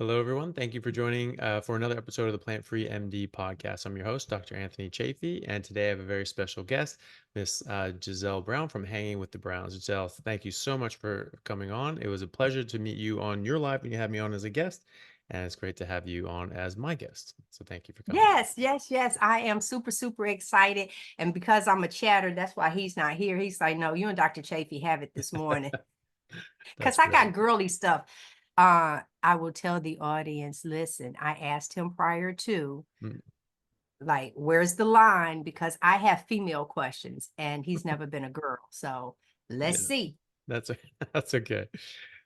Hello, everyone. Thank you for joining for another episode of the Plant Free MD podcast. I'm your host, Dr. Anthony Chafee, and today I have a very special guest, Miss Giselle Brown from Hanging with the Browns. Giselle, thank you so much for coming on. It was a pleasure to meet you on your live when you had me on as a guest, and it's great to have you on as my guest. So thank you for coming. Yes. I am super excited. And because I'm a chatter, that's why he's not here. He's like, no, you and Dr. Chafee have it this morning. Because That's I great. got girly stuff. I will tell the audience, listen, I asked him prior to, Mm, like, where's the line? Because I have female questions and he's never been a girl. So let's yeah, see. that's that's okay.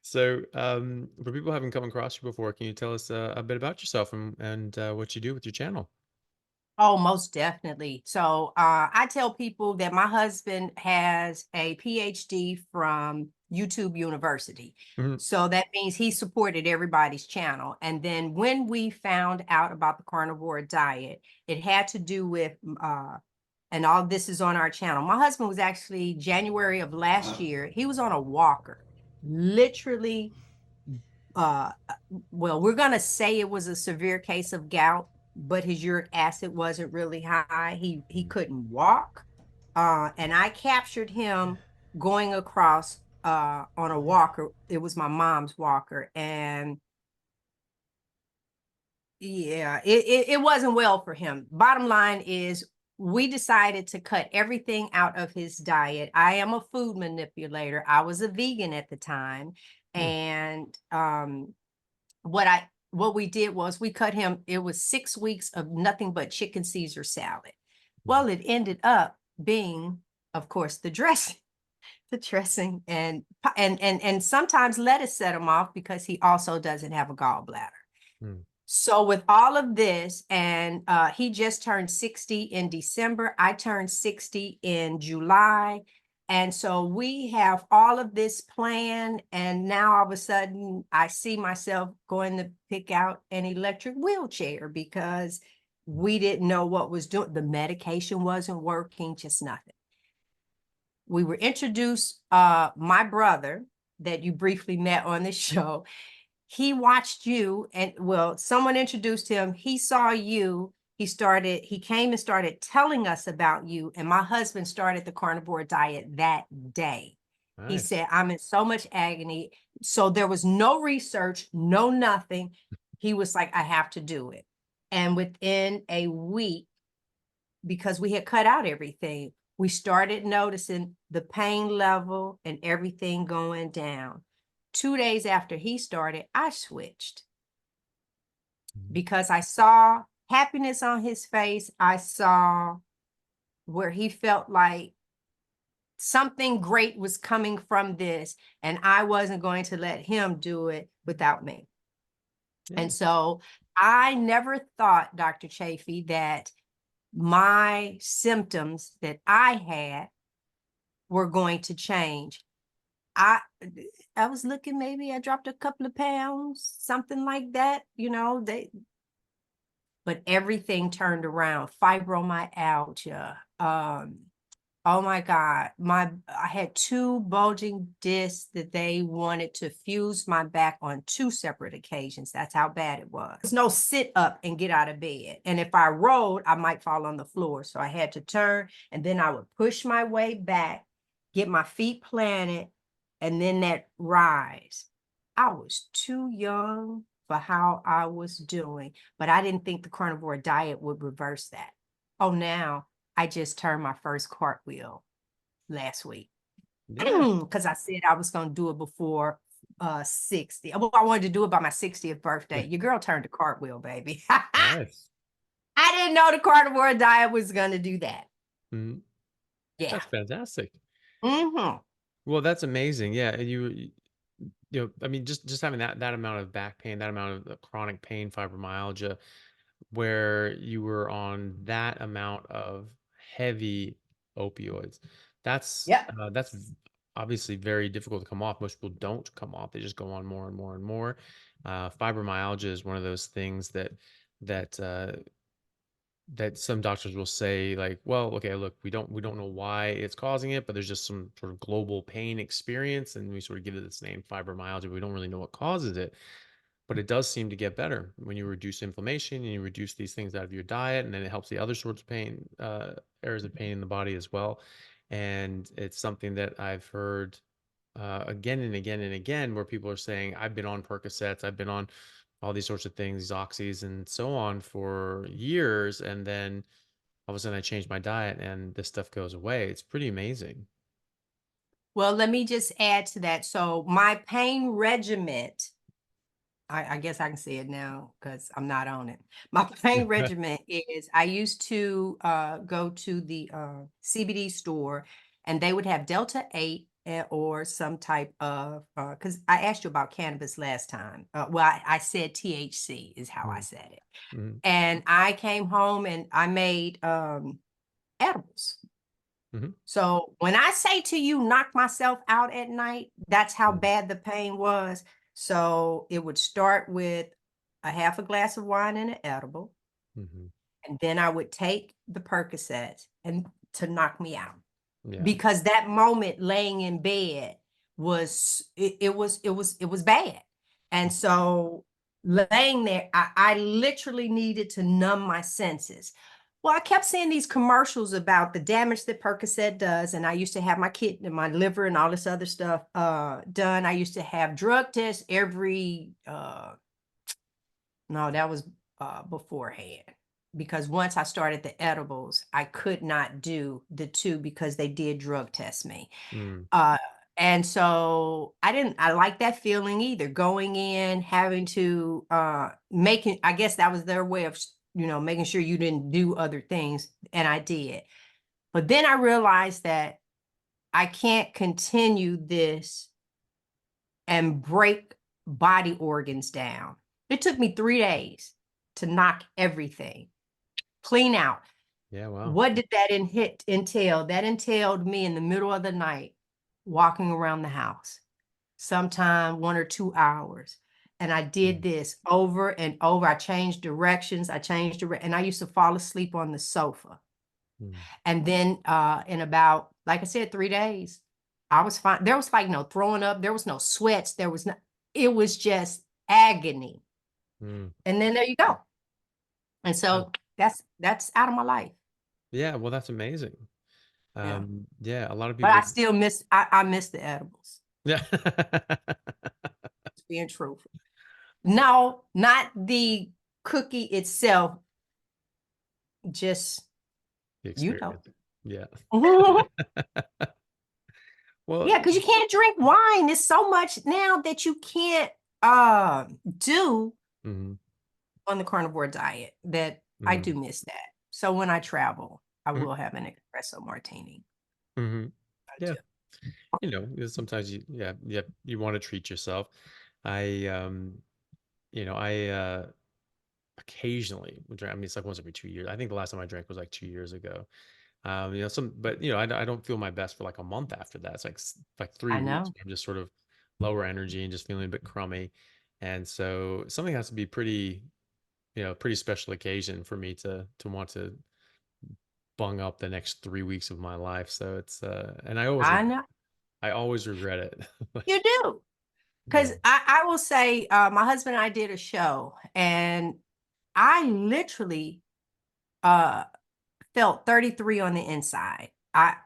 So, for people who haven't come across you before, can you tell us a bit about yourself and what you do with your channel? Oh, most definitely. So I tell people that my husband has a PhD from YouTube University. Mhm. So that means he supported everybody's channel. And then when we found out about the carnivore diet, it had to do with, and all this is on our channel. My husband was actually January of last year, he was on a walker, literally. Well, we're going to say it was a severe case of gout, but his uric acid wasn't really high. He couldn't walk. And I captured him going across on a walker. It was my mom's walker. And yeah, it wasn't well for him. Bottom line is we decided to cut everything out of his diet. I am a food manipulator. I was a vegan at the time. Mm, And what we did was we cut him, it was 6 weeks of nothing but chicken Caesar salad. mm. Well, it ended up being, of course, the dressing, the dressing, and sometimes lettuce set him off because he also doesn't have a gallbladder. Mm. So with all of this, and he just turned 60 in December, I turned 60 in July. And so we have all of this planned. And now all of a sudden, I see myself going to pick out an electric wheelchair because we didn't know what was doing. The medication wasn't working, just nothing. We were introduced, my brother that you briefly met on the show, he watched you, and well, someone introduced him. He saw you. He came and started telling us about you. And my husband started the carnivore diet that day. He Nice. said, I'm in so much agony. So there was no research, no nothing. He was like, I have to do it. And within a week, because we had cut out everything, we started noticing the pain level and everything going down. 2 days after he started, I switched Mhm. because I saw happiness on his face. I saw where he felt like something great was coming from this, and I wasn't going to let him do it without me. Yeah. And so I never thought, Dr. Chafee, that my symptoms that I had were going to change. I I was looking, maybe I dropped a couple of pounds, something like that, but everything turned around. Fibromyalgia. Oh my God. I had two bulging discs that they wanted to fuse my back on two separate occasions. That's how bad it was. There's no sit up and get out of bed. And if I rolled, I might fall on the floor. So I had to turn, and then I would push my way back, get my feet planted, and then that rise. I was too young for how I was doing, but I didn't think the carnivore diet would reverse that. Oh, now I just turned my first cartwheel last week Yeah. because I said I was going to do it before 60. Well, I wanted to do it by my 60th birthday. Your girl turned a cartwheel, baby. Nice. I didn't know the carnivore diet was going to do that. Mhm. Yeah. That's fantastic. Hmm. Well, that's amazing. Yeah, and I mean, just having that amount of back pain, that amount of chronic pain, fibromyalgia, where you were on that amount of heavy opioids, Yep. that's obviously very difficult to come off. Most people don't come off; they just go on more and more and more. Fibromyalgia is one of those things that that some doctors will say like, well, okay, look, we don't know why it's causing it, but there's just some sort of global pain experience, and we sort of give it this name fibromyalgia, but we don't really know what causes it. but it does seem to get better when you reduce inflammation and you reduce these things out of your diet, and then it helps the other sorts of pain, areas of pain in the body as well. And it's something that I've heard again and again and again, where people are saying, I've been on Percocets, I've been on all these sorts of things, oxys and so on for years. And then all of a sudden I change my diet and this stuff goes away. It's pretty amazing. Well, let me just add to that. So my pain regimen, I guess I can say it now because I'm not on it. My pain regimen is I used to go to the CBD store, and they would have Delta 8 or some type of, because I asked you about cannabis last time. Well, I said THC is how I Mm, said it. mhm, And I came home and I made edibles. mhm, So when I say to you, knock myself out at night, that's how mm, bad the pain was. So it would start with a half a glass of wine and an edible, mhm. and then I would take the Percocet and to knock me out, Yeah. because that moment laying in bed it was bad. And Mhm, so laying there, I literally needed to numb my senses. Well, I kept seeing these commercials about the damage that Percocet does, and I used to have my kidney, my liver, and all this other stuff done. I used to have drug tests every no, that was beforehand. Because once I started the edibles, I could not do the two because they did drug test me. mm, Uh, and so I like that feeling either, going in, having to making, I guess that was their way of, making sure you didn't do other things. And I did. But then I realized that I can't continue this and break body organs down. It took me 3 days to knock everything clean out. yeah. Wow. What did that entail? That entailed me in the middle of the night walking around the house, sometime 1 or 2 hours. And I did Mm, this over and over. I changed directions. And I used to fall asleep on the sofa. mm, And then in about, like I said, 3 days, I was fine. There was like no throwing up. There was no sweats. It was just agony. mm. And then there you go. And Wow. so that's out of my life. Yeah. Well, that's amazing. Yeah. Yeah. A lot of But I people. still I miss the edibles, Yeah. just being truthful. No, not the cookie itself, just, The you know. experience. Yeah. Mhm. Well. Yeah, because you can't drink wine. There's so much now that you can't do Mhm, on the carnivore diet that I do mhm, miss that. So when I travel, I mhm, will have an espresso martini. mhm. I Yeah. do. Sometimes yeah, you want to treat yourself. I, I occasionally would drink. I mean, it's like once every 2 years. I think the last time I drank was like 2 years ago. But I don't feel my best for like a month after that. It's like like three I weeks know. where I'm just sort of lower energy and just feeling a bit crummy. And so something has to be pretty special occasion for me to want to bung up the next 3 weeks of my life. So it's and I know. I always regret it. You do. Because Yeah. I will say, my husband and I did a show, and I literally uh felt 33 on the inside.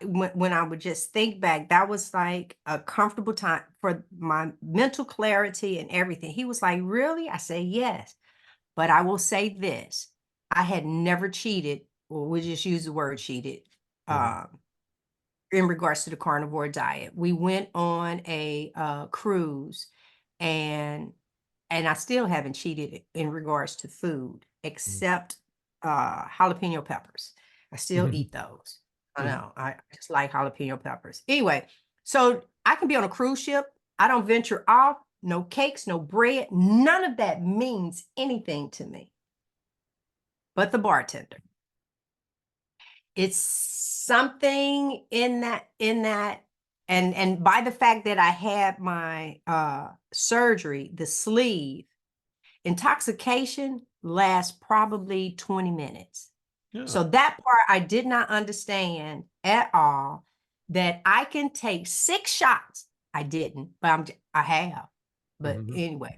When I would just think back, that was like a comfortable time for my mental clarity and everything. He was like, "Really?" I say, "Yes." But I will say this: I had never cheated, or we just use the word cheated, Hmm. um, in regards to the carnivore diet. We went on a cruise, and I still haven't cheated in regards to food, except jalapeno peppers. I still Hmm. eat those. I know. I just like jalapeno peppers. Anyway, so I can be on a cruise ship. I don't venture off. No cakes, no bread. None of that means anything to me. But the bartender. It's something in that, and by the fact that I had my surgery, the sleeve, intoxication lasts probably 20 minutes. Yeah. So that part I did not understand at all, that I can take 6 shots. I didn't, but I have. But Hmm. anyway,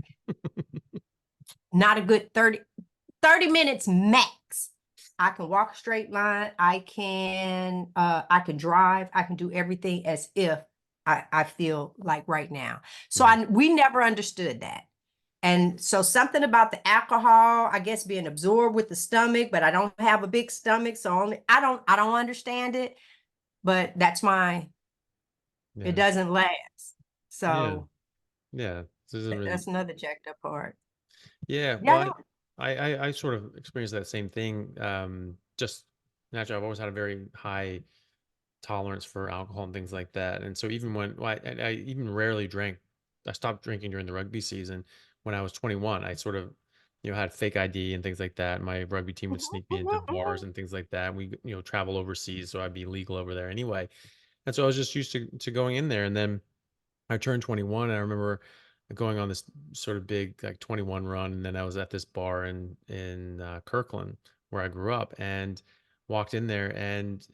not a good 30 minutes max. I can walk a straight line. I can drive. I can do everything as if I feel like right now. So Mhm. we never understood that. And so something about the alcohol, I guess, being absorbed with the stomach, but I don't have a big stomach. So I don't understand it, but it Yeah. doesn't last. Yeah. So Yeah. This isn't really. that's another jacked up part. Yeah. Yeah, Well, no. I sort of experienced that same thing. Just naturally, I've always had a very high tolerance for alcohol and things like that. And so even when well, I even rarely drank, I stopped drinking during the rugby season when I was 21. I sort of, had fake ID and things like that. My rugby team would Mhm, sneak me into mhm, bars mhm. and things like that. We, travel overseas, so I'd be legal over there anyway. And so I was just used to going in there. And then I turned 21 and I remember going on this sort of big like 21 run, and then I was at this bar in Kirkland where I grew up, and walked in there, and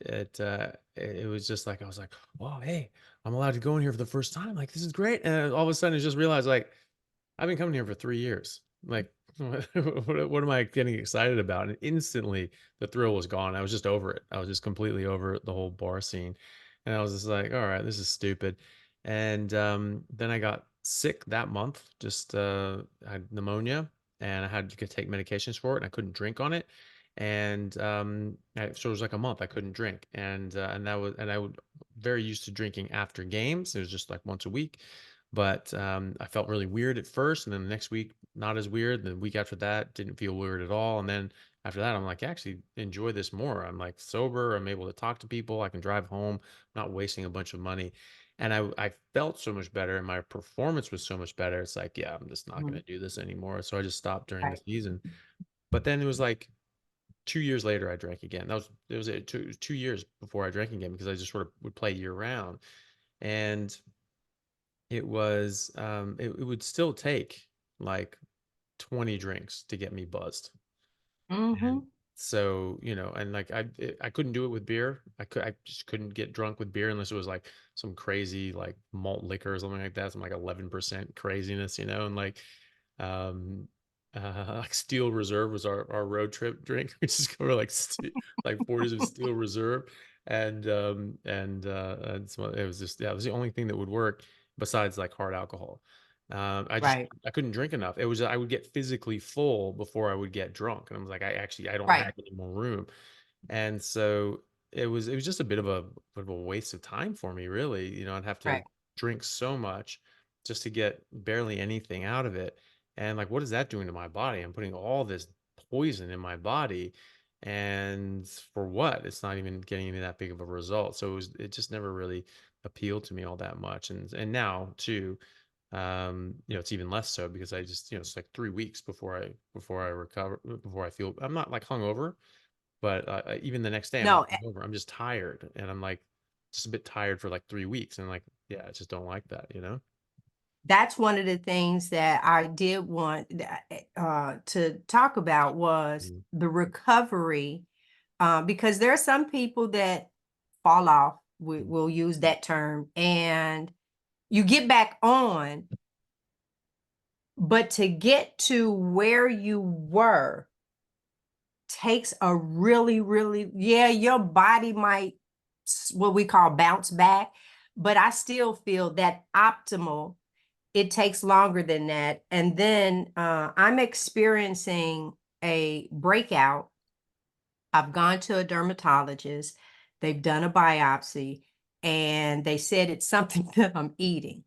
it was just like I was like, "Oh, hey, I'm allowed to go in here for the first time. Like this is great." And all of a sudden I just realized like I've been coming here for 3 years. Like, what am I getting excited about? And instantly the thrill was gone. I was just over it. I was just completely over the whole bar scene. And I was just like, all right, this is stupid. And then I got sick that month, just I had pneumonia, and I had to take medications for it, and I couldn't drink on it. And so it was like a month I couldn't drink. And I would very used to drinking after games. It was just like once a week, but I felt really weird at first, and then the next week not as weird. The week after that didn't feel weird at all, and then after that I'm like, I actually enjoy this more. I'm like sober. I'm able to talk to people. I can drive home. I'm not wasting a bunch of money, and I felt so much better, and my performance was so much better. It's like, yeah, I'm just not going Mhm. to do this anymore. So I just stopped during the Right. season. But then it was like 2 years later I drank again. It was 2 years before I drank again because I just sort of would play year round, and it would still take like 20 drinks to get me buzzed. And Hmm. so, and like I couldn't do it with beer. I just couldn't get drunk with beer unless it was like some crazy like malt liquor or something like that, some like 11% craziness, and like um like Steel Reserve was our road trip drink. We just go to like like 40s of Steel Reserve, and so it was just, yeah, it was the only thing that would work besides like hard alcohol. Right. I couldn't drink enough. It was I would get physically full before I would get drunk, and I was like, I don't Right. have any more room. And so it was just a bit of a waste of time for me, really. I'd have to Right. drink so much just to get barely anything out of it. And like, what is that doing to my body? I'm putting all this poison in my body, and for what? It's not even getting me that big of a result. So it just never really appealed to me all that much. And now too, it's even less so because I just, it's like 3 weeks before I recover, before I feel, I'm not like hungover, but even the next day I'm No, not hungover. I'm just tired, and I'm like just a bit tired for like 3 weeks, and like, yeah, I just don't like that. that's one of the things that I did want to talk about was Mhm. the recovery, because there are some people that fall off. Mhm. We'll use that term, and you get back on, but to get to where you were takes a really, really, yeah, your body might, what we call bounce back, but I still feel that optimal, it takes longer than that. And then I'm experiencing a breakout. I've gone to a dermatologist, they've done a biopsy, and they said it's something that I'm eating.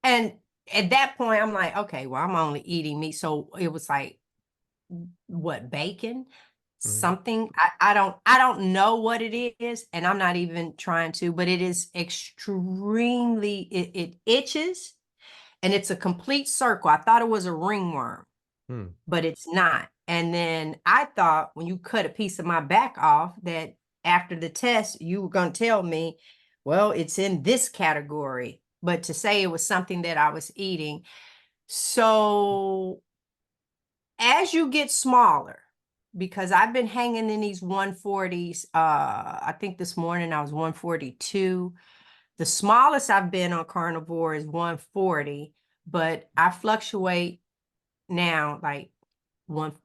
And at that point, I'm like, okay, well, I'm only eating meat. So it was like, what, bacon? Mhm. Something I don't know what it is, and I'm not even trying to, but it is extremely, it itches, and it's a complete circle. I thought it was a ringworm, Hmm. but it's not. And then I thought when you cut a piece of my back off that after the test you were going to tell me, well, it's in this category, but to say it was something that I was eating. So as you get smaller, because I've been hanging in these 140s, I think this morning I was 142. The smallest I've been on carnivore is 140, but I fluctuate now, like one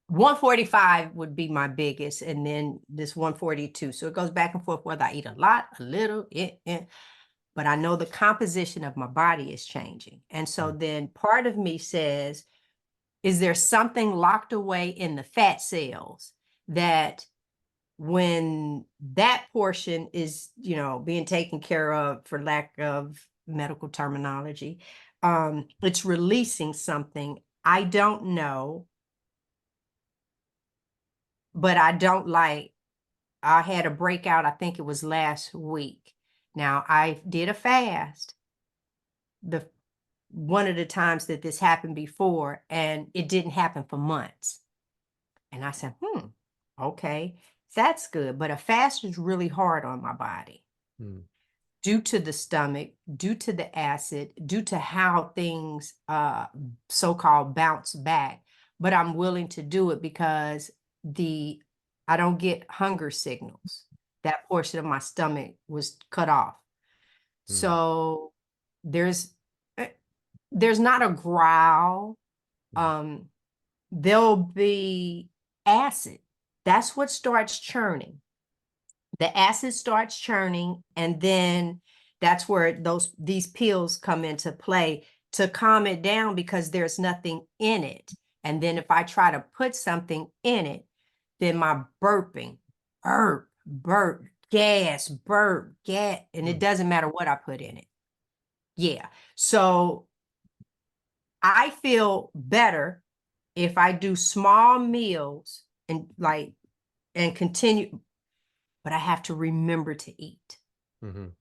145 would be my biggest, and then this 142. So it goes back and forth whether I eat a lot, a little, but I know the composition of my body is changing. And so Mm, then part of me says, is there something locked away in the fat cells that when that portion is, being taken care of, for lack of medical terminology, it's releasing something. I don't know, but I had a breakout, I think it was last week. Now I did a fast the one of the times that this happened before, and it didn't happen for months. And I said, okay, that's good. But a fast is really hard on my body mm, due to the stomach, due to the acid, due to how things so-called bounce back. But I'm willing to do it because I don't get hunger signals. That portion of my stomach was cut off. mm, So there's eh, there's not a growl. mm, Um, there'll be acid. That's what starts churning. The acid starts churning, and then that's where these pills come into play to calm it down because there's nothing in it. And then if I try to put something in it, then my burping, burp, gas, and it mm, doesn't matter what I put in it. Yeah. So I feel better if I do small meals and continue, but I have to remember to eat. mhm,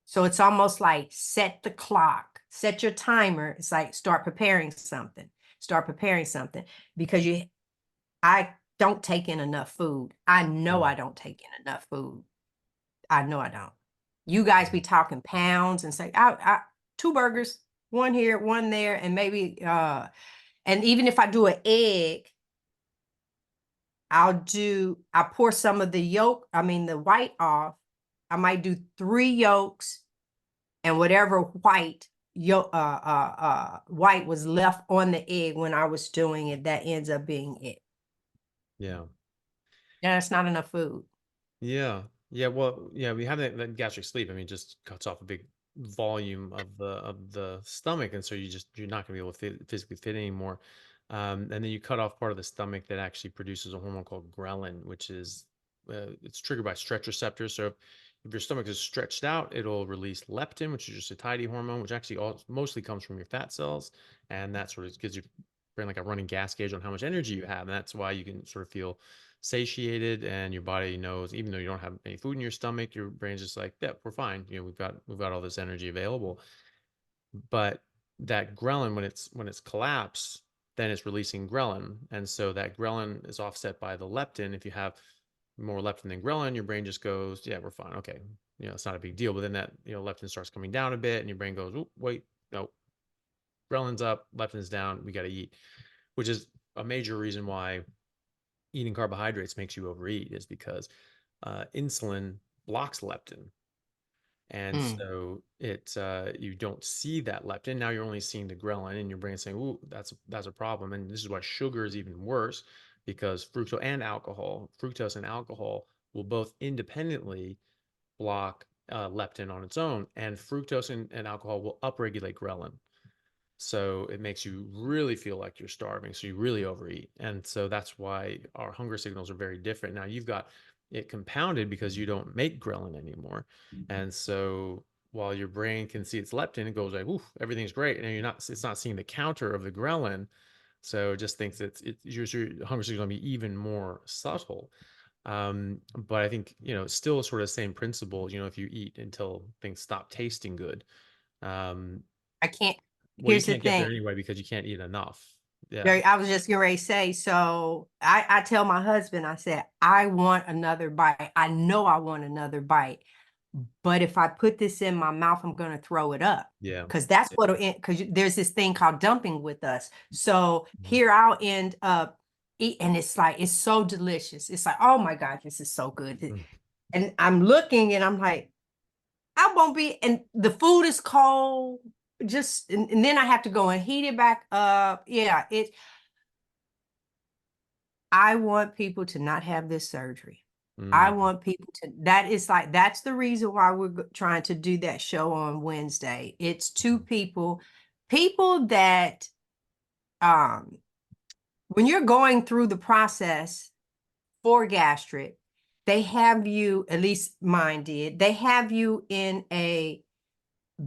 So it's almost like set the clock, set your timer. It's like start preparing something because I don't take in enough food. I know mm, I don't take in enough food. I know I don't. You guys be mm, talking pounds and say, two burgers, one here, one there, and maybe, and even if I do an egg, I pour some of the white off. I might do 3 yolks and whatever white was left on the egg when I was doing it, that ends up being it. yeah. Yeah, that's not enough food. Yeah. Yeah. Well, yeah, we have that gastric sleep. I mean, just cuts off a big volume of the stomach, and so you're not going to be able to physically fit anymore. And then you cut off part of the stomach that actually produces a hormone called ghrelin, which is it's triggered by stretch receptors. So if your stomach is stretched out, it'll release leptin, which is just a tidy hormone, which actually mostly comes from your fat cells, and that sort of gives your brain like a running gas gauge on how much energy you have, and that's why you can sort of feel satiated, and your body knows, even though you don't have any food in your stomach, your brain's just like, yeah, we're fine, we've got all this energy available. But that ghrelin, when it's collapsed, then it's releasing ghrelin, and so that ghrelin is offset by the leptin. If you have more leptin than ghrelin, your brain just goes, yeah, we're fine, okay, it's not a big deal. But then that leptin starts coming down a bit, and your brain goes, oh wait, no, ghrelin's up, leptin's down, we got to eat. Which is a major reason why eating carbohydrates makes you overeat, is because insulin blocks leptin. And Mm. so you don't see that leptin. Now you're only seeing the ghrelin, and your brain's saying, "Ooh, that's a problem." And this is why sugar is even worse, because fructose and alcohol will both independently block leptin on its own, and fructose and alcohol will upregulate ghrelin. So it makes you really feel like you're starving. So you really overeat. And so that's why our hunger signals are very different. Now you've got it compounded because you don't make ghrelin anymore. And so while your brain can see its leptin, it goes like, ooh, everything's great. And it's not seeing the counter of the ghrelin. So it just thinks your hunger signal going to be even more subtle. But I think, it's still sort of the same principle, if you eat until things stop tasting good. Um, I can't. well, you Here's the can't get thing. there anyway because you can't eat enough. Yeah. I was just getting ready to say, so I tell my husband, I said, I want another bite. I know I want another bite. But if I put this in my mouth, I'm going to throw it up Yeah. because that's Yeah. because there's this thing called dumping with us. So Mhm. here I'll end up eat, and it's like, it's so delicious. It's like, oh my God, this is so good. Mm. And I'm looking and I'm like, I won't be, and the food is cold. just, and then I have to go and heat it back up. Yeah, I want people to not have this surgery. I Mm, want people to, that is like, that's the reason why we're trying to do that show on Wednesday. It's two people that, um, when you're going through the process for gastric, they have you, at least mine did, they have you in a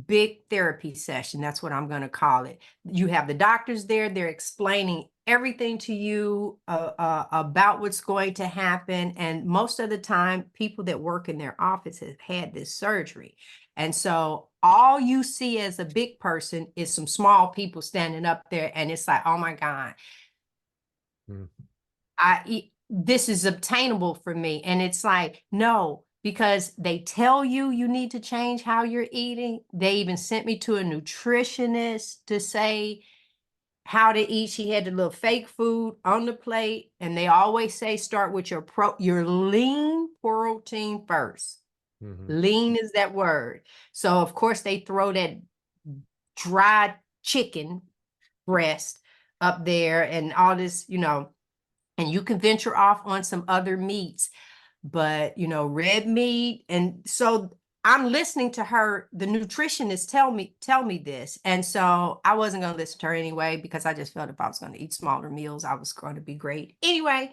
big therapy session. That's what I'm going to call it. You have the doctors there. They're explaining everything to you about what's going to happen. And most of the time, people that work in their office have had this surgery. And so all you see as a big person is some small people standing up there. And it's like, oh my God, mm, this is obtainable for me. And it's like, no, because they tell you you need to change how you're eating. They even sent me to a nutritionist to say how to eat. She had the little fake food on the plate. And they always say, start with your lean protein first. mhm, Lean is that word. So of course they throw that dried chicken breast up there and all this, and you can venture off on some other meats, but red meat. And so I'm listening to her, the nutritionist tell me this. And so I wasn't going to listen to her anyway, because I just felt if I was going to eat smaller meals, I was going to be great. Anyway,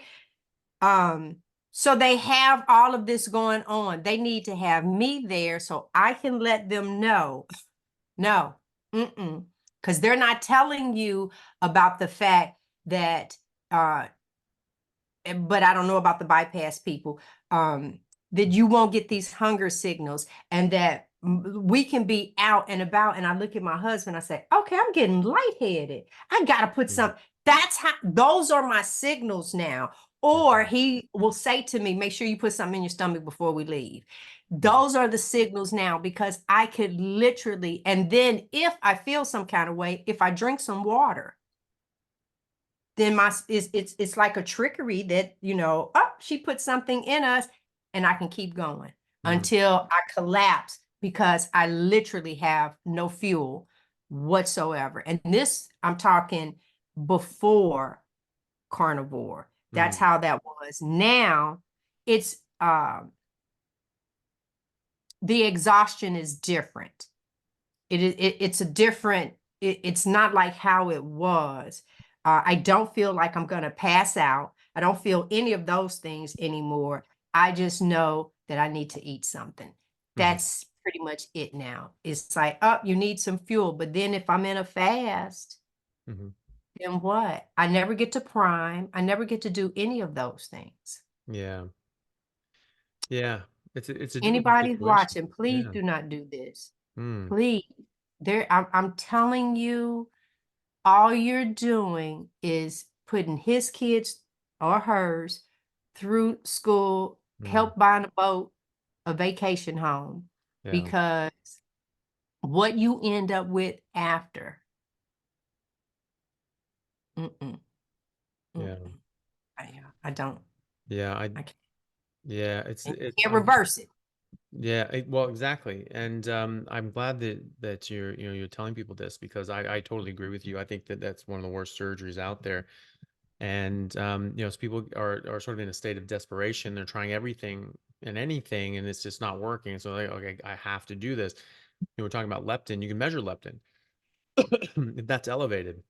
um, so they have all of this going on. They need to have me there so I can let them know, no, because they're not telling you about the fact that but I don't know about the bypass people, that you won't get these hunger signals, and that we can be out and about. And I look at my husband, I say, okay, I'm getting lightheaded. I got to put mm, some, those are my signals now. Or mhm, he will say to me, make sure you put something in your stomach before we leave. mhm, Those are the signals now, because I could literally, and then if I feel some kind of way, if I drink some water, then it's like a trickery that, oh, she put something in us, and I can keep going mm, until I collapse, because I literally have no fuel whatsoever. And this, I'm talking before carnivore. That's mm, how that was. Now it's the exhaustion is different. It's a different, it's not like how it was. I don't feel like I'm going to pass out. I don't feel any of those things anymore. I just know that I need to eat something. mhm, That's pretty much it now. It's like, oh, you need some fuel. But then if I'm in a fast, mhm. then what? I never get to prime. I never get to do any of those things. Yeah. Yeah. It's a difficult Anybody's situation. watching, please Yeah. do not do this. Mm, Please. I'm telling you, all you're doing is putting his kids or hers through school, mm, help buying a boat, a vacation home, yeah. because what you end up with after, mm-mm, Yeah. mm-mm. I don't, Yeah. I can't, Yeah. and you can't reverse it. Yeah, well, exactly. And I'm glad that you're telling people this, because I totally agree with you. I think that that's one of the worst surgeries out there. And so people are sort of in a state of desperation. They're trying everything and anything, and it's just not working. So like, okay, I have to do this. We're talking about leptin. You can measure leptin. If that's elevated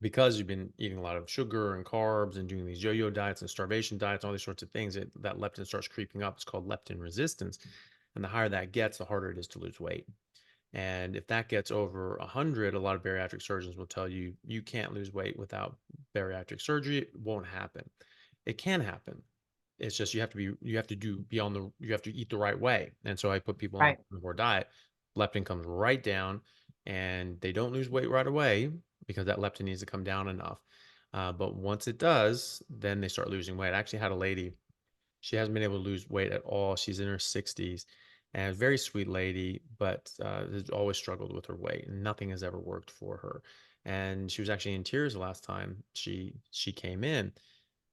because you've been eating a lot of sugar and carbs and doing these yo-yo diets and starvation diets, all these sorts of things, that leptin starts creeping up. It's called leptin resistance. And the higher that gets, the harder it is to lose weight. And if that gets over 100, a lot of bariatric surgeons will tell you you can't lose weight without bariatric surgery. It won't happen. It can happen. It's just you have to you have to eat the right way. And so I put people on a Right, carnivore diet. Leptin comes right down, and they don't lose weight right away because that leptin needs to come down enough. But once it does, then they start losing weight. I actually had a lady, she hasn't been able to lose weight at all. She's in her 60s, and a very sweet lady, but has always struggled with her weight, and nothing has ever worked for her. And she was actually in tears the last time she came in.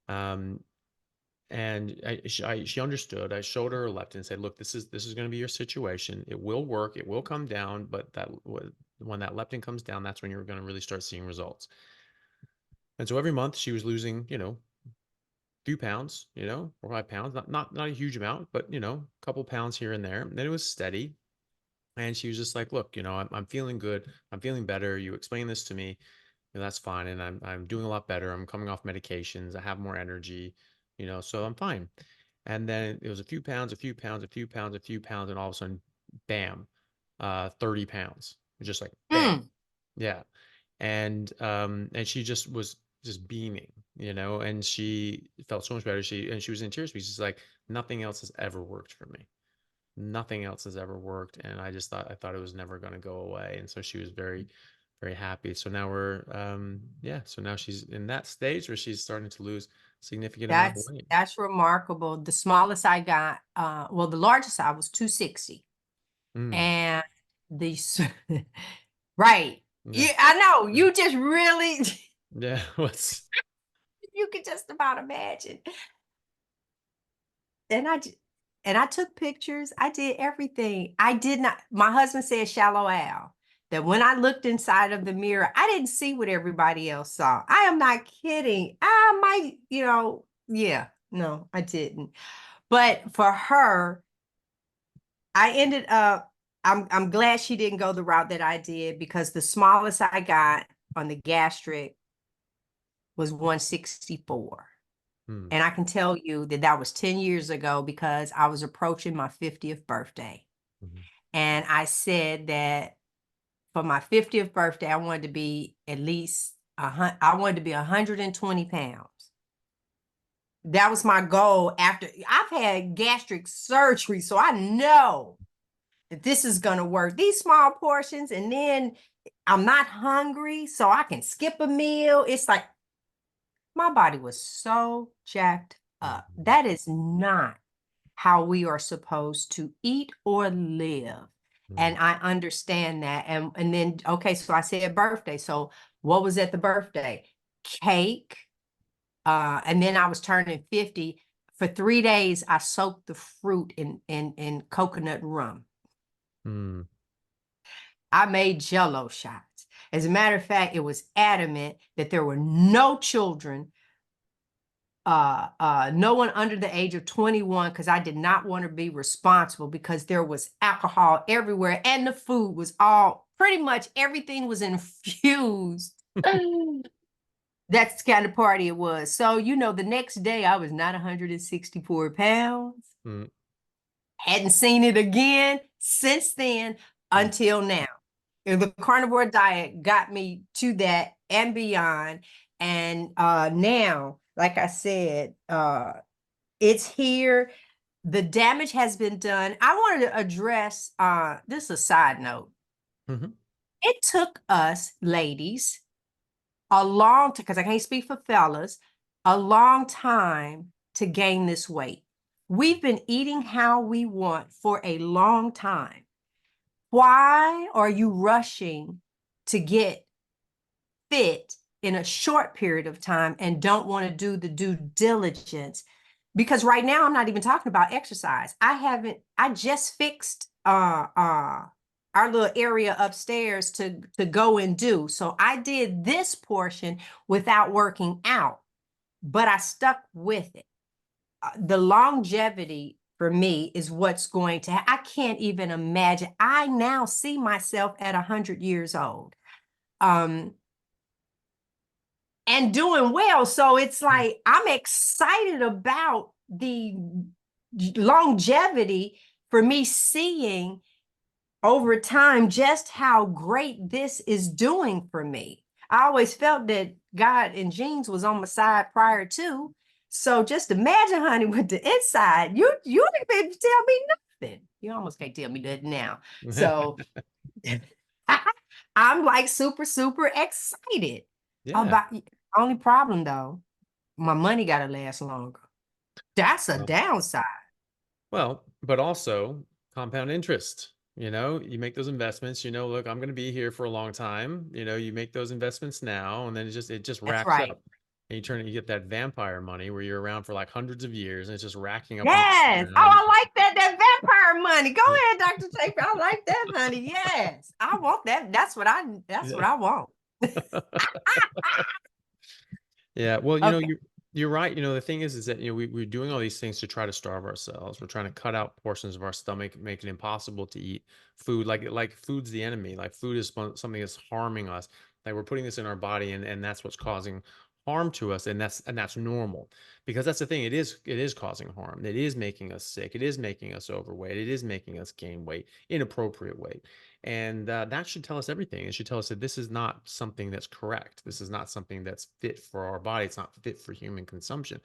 Um, and she understood. I showed her a leptin and said, "Look, this is going to be your situation. It will work. It will come down, but when that leptin comes down, that's when you're going to really start seeing results. And so every month she was losing, few pounds, 4 or 5 pounds, not a huge amount, but a couple pounds here and there. And then it was steady. And she was just like, look, I'm feeling good. I'm feeling better. You explain this to me, that's fine. And I'm doing a lot better. I'm coming off medications. I have more energy, so I'm fine. And then it was a few pounds, a few pounds, a few pounds, a few pounds, and all of a sudden, bam, 30 pounds. Just like bam. Mm, Yeah. And she just was just beaming, and she felt so much better. She was in tears because she's like, nothing else has ever worked for me. Nothing else has ever worked. And I thought it was never going to go away. And so she was very, very happy. So now so now she's in that stage where she's starting to lose significant amount of weight. that's remarkable. The smallest I got, well, the largest I was 260. Mm, And the right. yeah. Yeah, I know. You just really Yeah. What's, you could just about imagine. And I took pictures. I did everything. I did not. My husband said shallow Al. That when I looked inside of the mirror, I didn't see what everybody else saw. I am not kidding. I might, yeah, no, I didn't. But for her, I ended up, I'm glad she didn't go the route that I did, because the smallest I got on the gastric was 164. mm, And I can tell you that that was 10 years ago, because I was approaching my 50th birthday. mhm, And I said that for my 50th birthday, I wanted to be at least, I wanted to be 120 pounds. That was my goal. After I've had gastric surgery, so I know that this is going to work. These small portions, and then I'm not hungry, so I can skip a meal. It's like my body was so jacked up. mhm, That is not how we are supposed to eat or live. mm, And I understand that. And then, okay, so I said birthday. So what was at the birthday? Cake. And then I was turning 50. For 3 days, I soaked the fruit in coconut rum. mm, I made Jello shots. As a matter of fact, it was adamant that there were no children, no one under the age of 21, because I did not want to be responsible, because there was alcohol everywhere and the food was all, pretty much everything was infused. That's the kind of party it was. So, the next day I was not 164 pounds. mm, Hadn't seen it again since then mm, until now. And the carnivore diet got me to that and beyond. And now, like I said, it's here. The damage has been done. I wanted to address this is a side note. mhm, It took us ladies a long time, because I can't speak for fellas, a long time to gain this weight. We've been eating how we want for a long time. Why are you rushing to get fit in a short period of time and don't want to do the due diligence? Because right now I'm not even talking about exercise. I just fixed our little area upstairs to go and do. So I did this portion without working out, but I stuck with it. The longevity for me is what's going to, I can't even imagine. I now see myself at 100 years old. And doing well. So it's mm, like, I'm excited about the longevity for me, seeing over time just how great this is doing for me. I always felt that God and genes was on my side prior to. So just imagine, honey, with the inside, you ain't be able to tell me nothing. You almost can't tell me nothing now. So I'm like super, super excited yeah. about. Only problem though, my money gotta last longer. That's a Well, downside. but also compound interest. You make those investments, look, I'm going to be here for a long time. You make those investments now, and then it just That's racks right. up. And you get that vampire money where you're around for like hundreds of years and it's just racking up on the Yes. Oh, ground. I like that. That vampire money. Go Yeah. ahead, Dr. Shafer. I like that, honey. Yes. I want that. That's what Yeah. I want. Yeah, well, Okay. you're right. The thing is that we're doing all these things to try to starve ourselves. We're trying to cut out portions of our stomach, make it impossible to eat food. Like food's the enemy. Like food is something that's harming us. Like we're putting this in our body, and that's what's causing harm to us, and that's normal. Because that's the thing. It is causing harm. It is making us sick. It is making us overweight. It is making us gain weight, inappropriate weight. And that should tell us everything. It should tell us that this is not something that's correct. This is not something that's fit for our body. It's not fit for human consumption.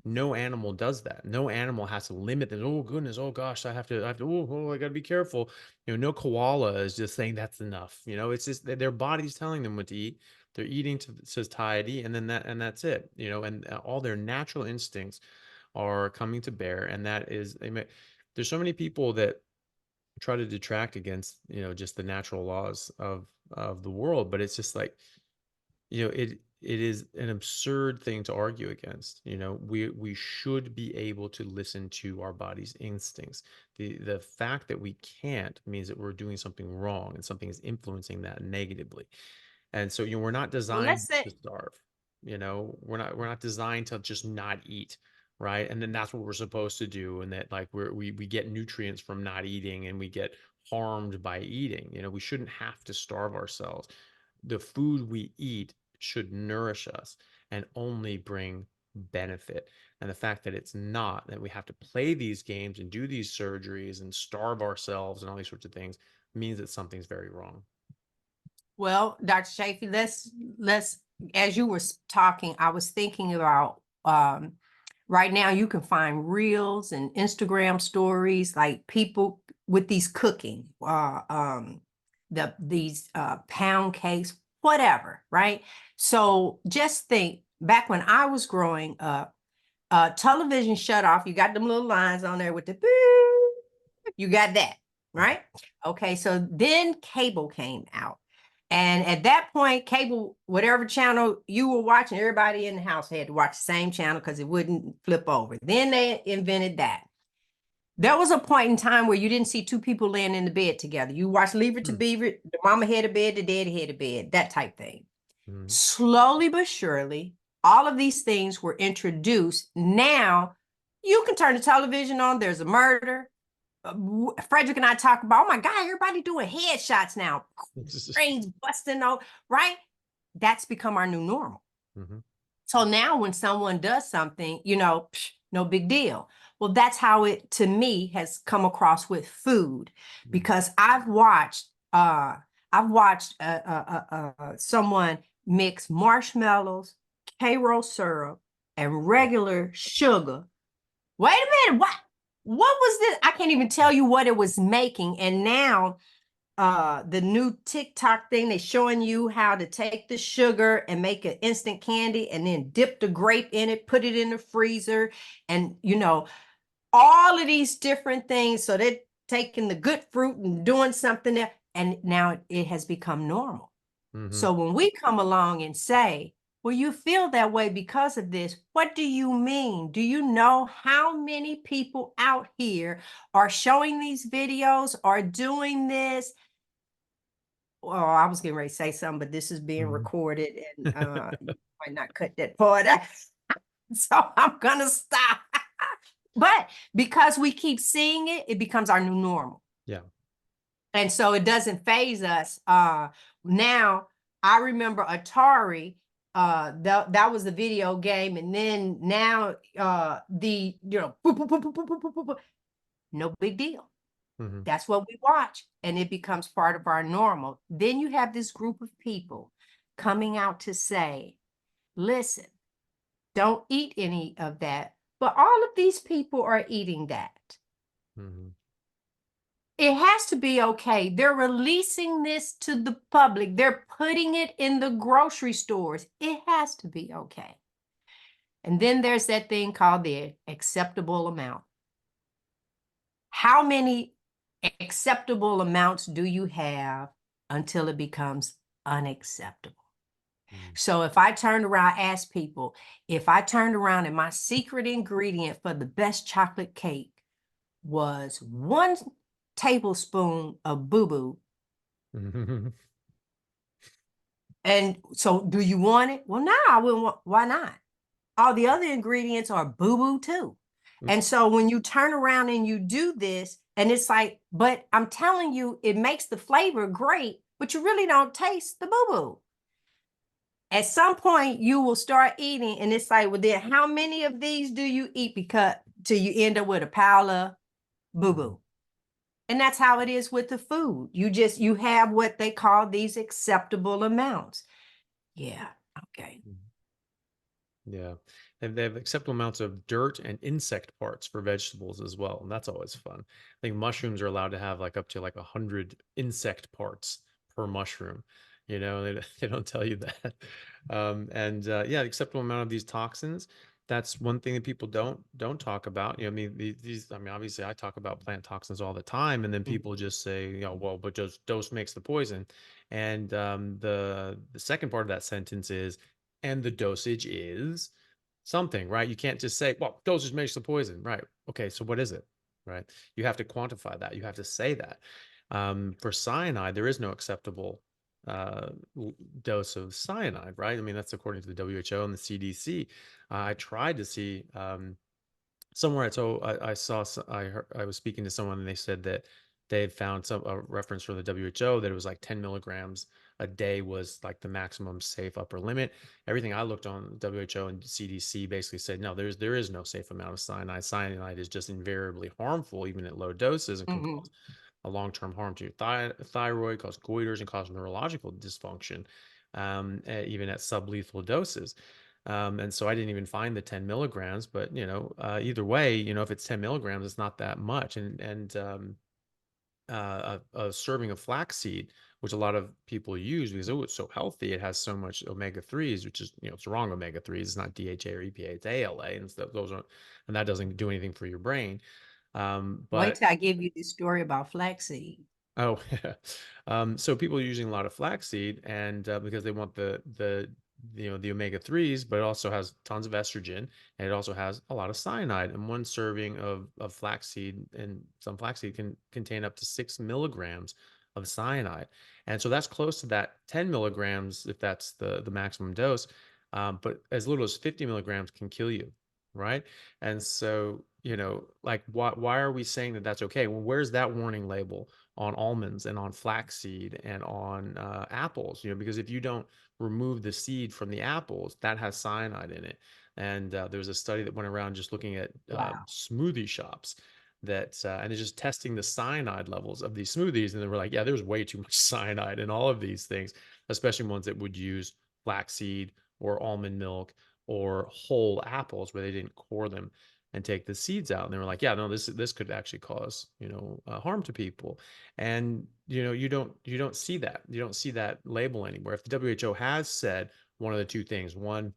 No animal does that. No animal has to limit that. Oh goodness. Oh gosh. I got to be careful. No koala is just saying that's enough. It's just that their body's telling them what to eat. They're eating to satiety, and then that's it. And all their natural instincts are coming to bear. And that is, there's so many people that try to detract against just the natural laws of the world, but it's just like it is an absurd thing to argue against. We should be able to listen to our body's instincts. The fact that we can't means that we're doing something wrong, and something is influencing that negatively. And so we're not Well, let's designed say, to starve. We're not designed to just not eat, right? And then that's what we're supposed to do, and that like we get nutrients from not eating, and we get harmed by eating. We shouldn't have to starve ourselves. The food we eat should nourish us and only bring benefit. And the fact that it's not, that we have to play these games and do these surgeries and starve ourselves and all these sorts of things, means that something's very wrong. well, Dr. Shafer, let's, as you were talking, I was thinking about, right now you can find reels and Instagram stories, like people with these cooking, these pound cakes, whatever, right? So just think, back when I was growing up, television shut off. You got them little lines on there with the beep. You got that, right? Okay, so then cable came out. And at that point, cable, whatever channel you were watching, everybody in the house had to watch the same channel because it wouldn't flip over. Then they invented that. There was a point in time where you didn't see two people laying in the bed together. You watched Leave It to Hmm. Beaver, the mama head of bed, the daddy head of bed, that type thing. Mhm. Slowly but surely, all of these things were introduced. Now you can turn the television on, there's a murder. Frederick and I talk about, oh my God, everybody doing headshots now, brains busting out, right? That's become our new normal. Mhm. So now when someone does something, no big deal. Well, that's how it, to me, has come across with food, Mhm. because I've watched someone mix marshmallows, Karo syrup, and regular sugar. Wait a minute, what was this? I can't even tell you what it was making. And now the new TikTok thing, they're showing you how to take the sugar and make an instant candy, and then dip the grape in it, put it in the freezer, and all of these different things. So they're taking the good fruit and doing something there, and now it has become normal. Mhm. So when we come along and say, well, you feel that way because of this, what do you mean? Do you know how many people out here are showing these videos, are doing this? Well, I was getting ready to say something, but this is being Mhm. recorded, and you might not cut that part out. So I'm gonna stop. But because we keep seeing it, it becomes our new normal. Yeah. And so it doesn't phase us. Now I remember Atari, that was the video game, and then now boop, boop, boop, boop, boop, boop, boop, boop, no big deal. Mhm. That's what we watch, and it becomes part of our normal. Then you have this group of people coming out to say, listen, don't eat any of that. But all of these people are eating that. Mhm. It has to be okay. They're releasing this to the public. They're putting it in the grocery stores. It has to be okay. And then there's that thing called the acceptable amount. How many acceptable amounts do you have until it becomes unacceptable? Mhm. So if I turned around, asked people, if I turned around and my secret ingredient for the best chocolate cake was 1 tablespoon of boo-boo. And so do you want it? Well, no, I wouldn't want, why not? All the other ingredients are boo-boo too. And so when you turn around and you do this, and it's like, but I'm telling you, it makes the flavor great, but you really don't taste the boo-boo. At some point, you will start eating, and it's like, well, then how many of these do you eat? Because till you end up with a pile of boo-boo. And that's how it is with the food. You have what they call these acceptable amounts. Yeah. Okay. Yeah. They have acceptable amounts of dirt and insect parts for vegetables as well. And that's always fun. I think mushrooms are allowed to have like up to like 100 insect parts per mushroom. They don't tell you that. Yeah, the acceptable amount of these toxins. That's one thing that people don't talk about. I mean, these. I mean, obviously, I talk about plant toxins all the time, and then Mm. people just say, well, but just dose makes the poison. And the second part of that sentence is, and the dosage is something, right? You can't just say, well, dosage makes the poison, right? Okay, so what is it, right? You have to quantify that. You have to say that. For cyanide, there is no acceptable uh, dose of cyanide, right? I mean, that's according to the WHO and the CDC. I tried to see somewhere. So I was speaking to someone and they said that they had found a reference from the WHO that it was like 10 milligrams a day was like the maximum safe upper limit. Everything I looked on WHO and CDC basically said no, there is no safe amount of cyanide. Cyanide is just invariably harmful even at low doses and can Mhm. cause a long-term harm to your thyroid, cause goiters, and cause neurological dysfunction, even at sublethal doses. And so I didn't even find the 10 milligrams, but either way, if it's 10 milligrams, it's not that much. A serving of flaxseed, which a lot of people use because it's so healthy, it has so much omega threes, which is it's wrong omega threes. It's not DHA or EPA, it's ALA, and stuff. And that doesn't do anything for your brain. Wait But till I give you the story about flaxseed. Oh, yeah. So people are using a lot of flaxseed, and because they want the omega threes, but it also has tons of estrogen, and it also has a lot of cyanide. And one serving of flaxseed and some flaxseed can contain up to 6 milligrams of cyanide, and so that's close to that 10 milligrams if that's the maximum dose. But as little as 50 milligrams can kill you, right? And so like why are we saying that that's okay? Well, where's that warning label on almonds and on flaxseed and on apples? Because if you don't remove the seed from the apples, that has cyanide in it. And there was a study that went around just looking at Wow. smoothie shops and they're just testing the cyanide levels of these smoothies, and they were like, yeah, there's way too much cyanide in all of these things, especially ones that would use flaxseed or almond milk or whole apples where they didn't core them and take the seeds out. And they were like, yeah, no, this could actually cause harm to people. And you don't see that. You don't see that label anywhere. If the WHO has said one of the two things: one,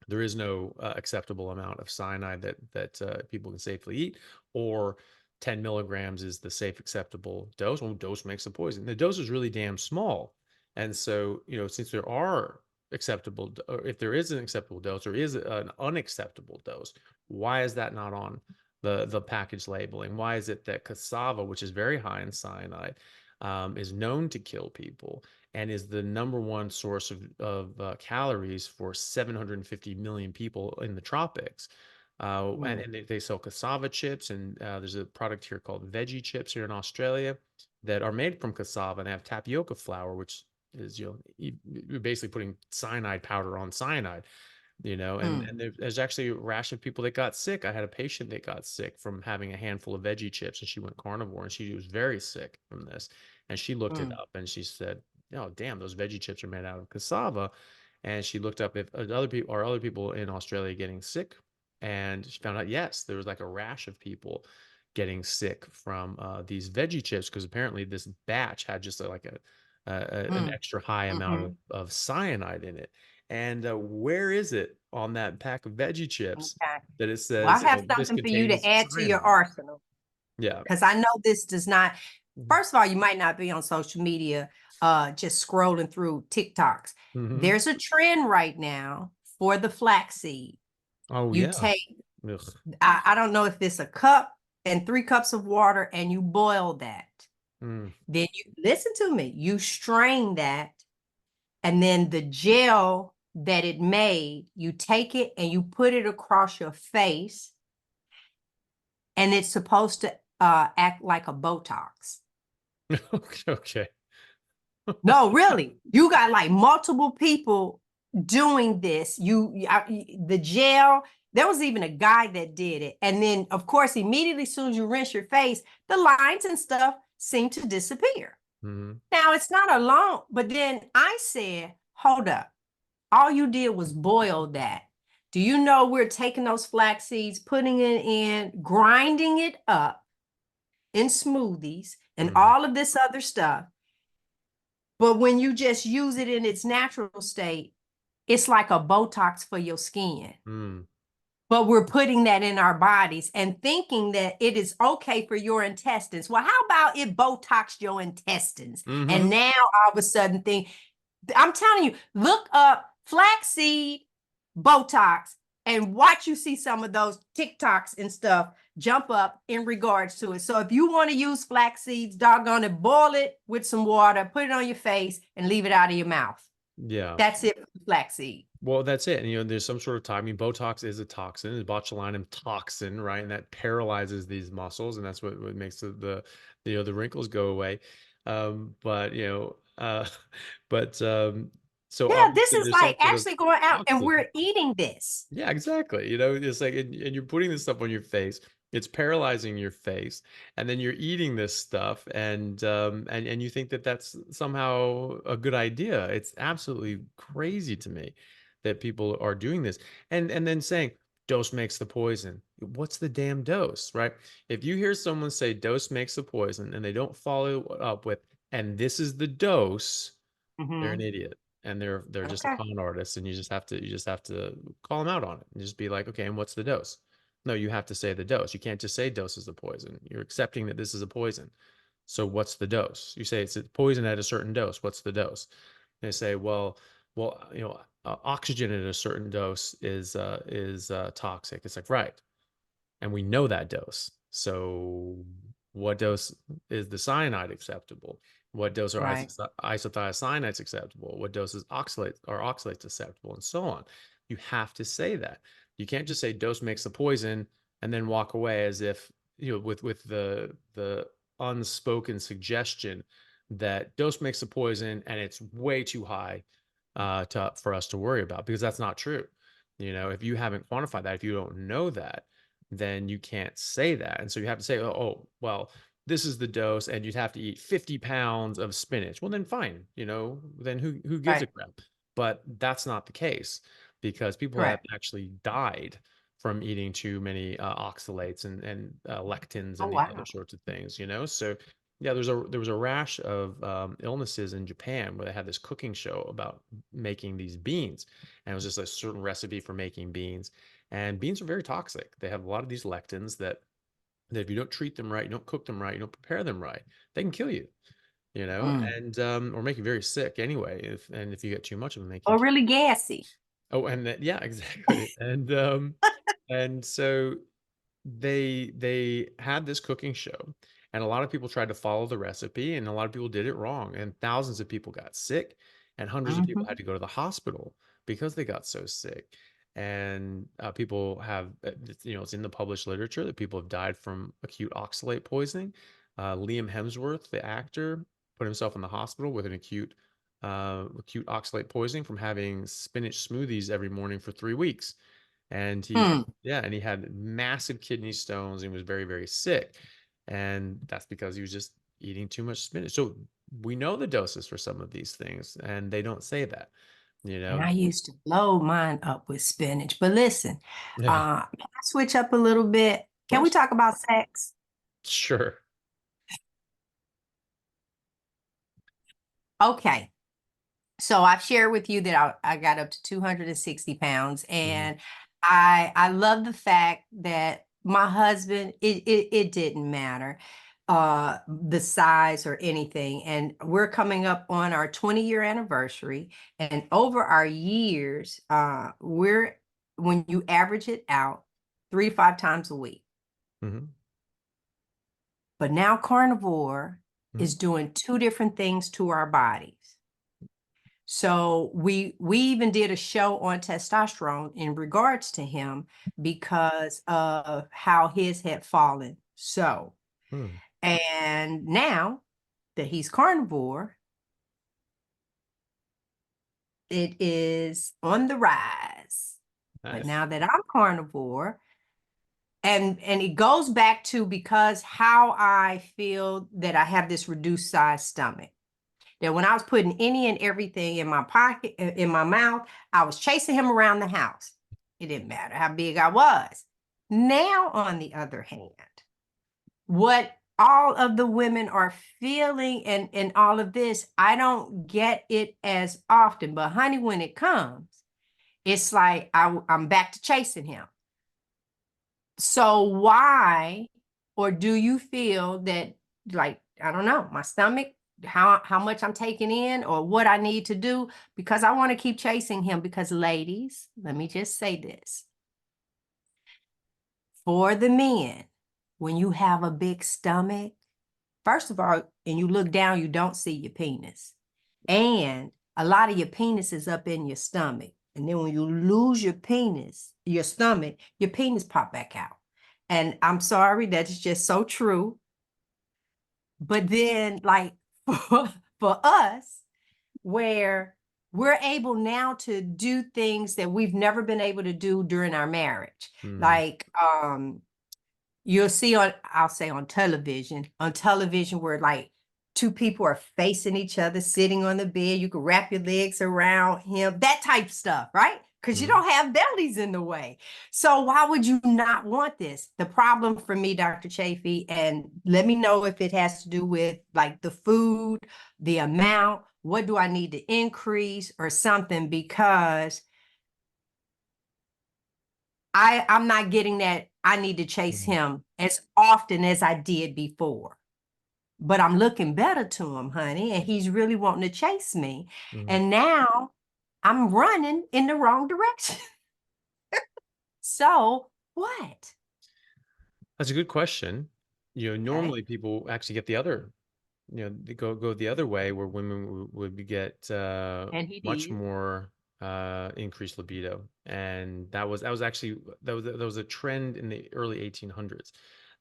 there is no acceptable amount of cyanide that people can safely eat, or 10 milligrams is the safe acceptable dose. Well, dose makes the poison. The dose is really damn small, and so since there are acceptable, or if there is an acceptable dose or is an unacceptable dose, why is that not on the package labeling? Why is it that cassava, which is very high in cyanide, is known to kill people and is the number one source of calories for 750 million people in the tropics? And, Mm. and they sell cassava chips, and there's a product here called veggie chips here in Australia that are made from cassava and have tapioca flour, which is you're basically putting cyanide powder on cyanide. And Mm. there's actually a rash of people that got sick. I had a patient that got sick from having a handful of veggie chips, and she went carnivore, and she was very sick from this. And she looked it Mm. up, and she said, "Oh, damn, those veggie chips are made out of cassava." And she looked up if other people in Australia getting sick, and she found out yes, there was like a rash of people getting sick from these veggie chips because apparently this batch had just an Mm. extra high amount Mhm. of cyanide in it. And where is it on that pack of veggie chips Okay. that it Well, I says have this something for you to contains add to your cyanide? arsenal Yeah. because I know this does not. Mhm. First of all, you might not be on social media, just scrolling through TikToks. Mhm. There's a trend right now for the flaxseed. Oh You yeah. take, Ugh. I don't know if it's a cup and 3 cups of water, and you boil that. Mm. Then you listen to me, you strain that, and then the gel that it made, you take it and you put it across your face, and it's supposed to act like a Botox. Okay. No, really. You got like multiple people doing this. The gel, there was even a guy that did it. And then, of course, immediately as soon as you rinse your face, the lines and stuff seem to disappear. Mhm. Now, it's not alone, but then I said, hold up. All you did was boil that. Do you know we're taking those flax seeds, putting it in, grinding it up in smoothies and Mhm. all of this other stuff? But when you just use it in its natural state, it's like a Botox for your skin. Mm. But we're putting that in our bodies and thinking that it is okay for your intestines. Well, how about it Botox your intestines? And Mhm. now all of a sudden I'm telling you, look up flaxseed Botox and watch you see some of those TikToks and stuff jump up in regards to it. So if you want to use flax seeds, doggone it, boil it with some water, put it on your face, and leave it out of your mouth. Yeah. That's it for flaxseed. Well, that's it. And, there's some sort of time. I mean, Botox is a toxin, it's botulinum toxin, right? And that paralyzes these muscles, and that's what makes the wrinkles go away. But but so Yeah, this obviously is there's some like sort of actually going out and toxin. we're eating this. Yeah, exactly. It's like, and you're putting this stuff on your face. It's paralyzing your face, and then you're eating this stuff, and you think that that's somehow a good idea. It's absolutely crazy to me that people are doing this, and then saying dose makes the poison. What's the damn dose, right? If you hear someone say dose makes the poison, and they don't follow up with, and this is the dose, they're an Mhm. idiot, and they're just a Okay. con artist, and you just have to call them out on it and just be like, okay, and what's the dose? No, you have to say the dose. You can't just say dose is a poison. You're accepting that this is a poison. So what's the dose? You say it's a poison at a certain dose. What's the dose? They say, well, oxygen at a certain dose is toxic. It's like, right, and we know that dose. So what dose is the cyanide acceptable? What dose are Right. isothiocyanates acceptable? What dose is oxalates acceptable, and so on? You have to say that. You can't just say dose makes the poison and then walk away as if, with the unspoken suggestion that dose makes the poison and it's way too high for us to worry about, because that's not true. If you haven't quantified that, if you don't know that, then you can't say that. And so you have to say, oh, well, this is the dose, and you'd have to eat 50 pounds of spinach. Well, then fine, then who gives a Right. crap? But that's not the case, because people have Correct. actually died from eating too many oxalates and lectins Oh, and these other wow. sorts of things. So yeah, there was a rash of illnesses in Japan where they had this cooking show about making these beans, and it was just a certain recipe for making beans, and beans are very toxic. They have a lot of these lectins that if you don't treat them right, you don't cook them right, you don't prepare them right, they can kill you, Mm. and or make you very sick anyway. If you get too much of them, they can Or kill. really gassy. Oh, and yeah, exactly. And so they had this cooking show, and a lot of people tried to follow the recipe, and a lot of people did it wrong, and thousands of people got sick, and hundreds of people Mhm. had to go to the hospital because they got so sick. And people have it's in the published literature that people have died from acute oxalate poisoning. Liam Hemsworth, the actor, put himself in the hospital with an acute oxalate poisoning from having spinach smoothies every morning for 3 weeks. And Hmm. he had massive kidney stones and was very, very sick. And that's because he was just eating too much spinach. So we know the doses for some of these things, and they don't say that, you And know? I used to blow mine up with spinach. But listen, Yeah, of can I switch up a little bit? Can we course. talk about sex? Sure. Okay. So I've shared with you that I got up to 260 pounds, Mhm. and I love the fact that my husband, it didn't matter the size or anything. And we're coming up on our 20-year anniversary. And over our years, we're when you average it out, 3 to 5 times a week. Mhm. But now carnivore Mhm. is doing two different things to our bodies. So we even did a show on testosterone in regards to him because of how his had fallen. So, Mm. and now that he's carnivore, it is on the rise. But Nice. now that I'm carnivore, and it goes back to because how I feel that I have this reduced size stomach. That when I was putting any and everything in my pocket, in my mouth, I was chasing him around the house. It didn't matter how big I was. Now, on the other hand, what all of the women are feeling and all of this, I don't get it as often. But honey, when it comes, it's like I'm back to chasing him. So why, or do you feel that, like, I don't know, my stomach, how much I'm taking in or what I need to do, because I want to keep chasing him? Because ladies, let me just say this. For the men, when you have a big stomach, first of all, and you look down, you don't see your penis. And a lot of your penis is up in your stomach. And then when you lose your penis, your stomach, your penis pop back out. And I'm sorry, that's just so true. But then, like, for us, where we're able now to do things that we've never been able to do during our marriage. Mm. Like, you'll see on, I'll say on television where like two people are facing each other, sitting on the bed. You can wrap your legs around him, that type stuff, right? Because you Mm. don't have bellies in the way. So why would you not want this? The problem for me, Dr. Chafee, and let me know if it has to do with like the food, the amount, what do I need to increase or something? Because I'm not getting that I need to chase Mm. him as often as I did before. But I'm looking better to him, honey, and he's really wanting to chase me. Mm. And now I'm running in the wrong direction. So what? That's a good question. Okay. Normally people actually get the other, they go the other way where women would get And he much did. more increased libido, and that was actually that was a trend in the early 1800s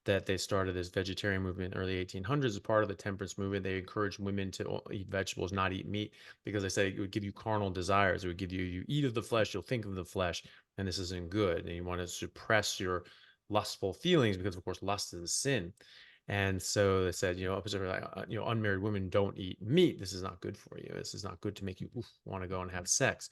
that they started this vegetarian movement in the early 1800s as part of the temperance movement. They encouraged women to eat vegetables, not eat meat, because they said it would give you carnal desires. It would give you eat of the flesh, you'll think of the flesh, and this isn't good. And you want to suppress your lustful feelings because, of course, lust is a sin. And so they said, like, unmarried women don't eat meat. This is not good for you. This is not good to make you want to go and have sex.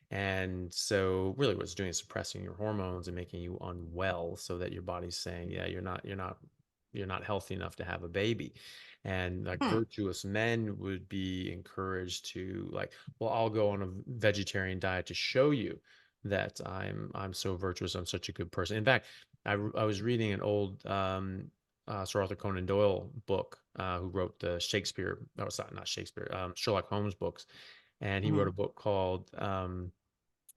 And so really what it's doing is suppressing your hormones and making you unwell so that your body's saying, yeah, you're not healthy enough to have a baby. And like Hmm. virtuous men would be encouraged to like, well, I'll go on a vegetarian diet to show you that I'm so virtuous, I'm such a good person. In fact, I was reading an old Sir Arthur Conan Doyle book, who wrote the Shakespeare, no, it's not Shakespeare, Sherlock Holmes books, and he wrote Mhm. a book called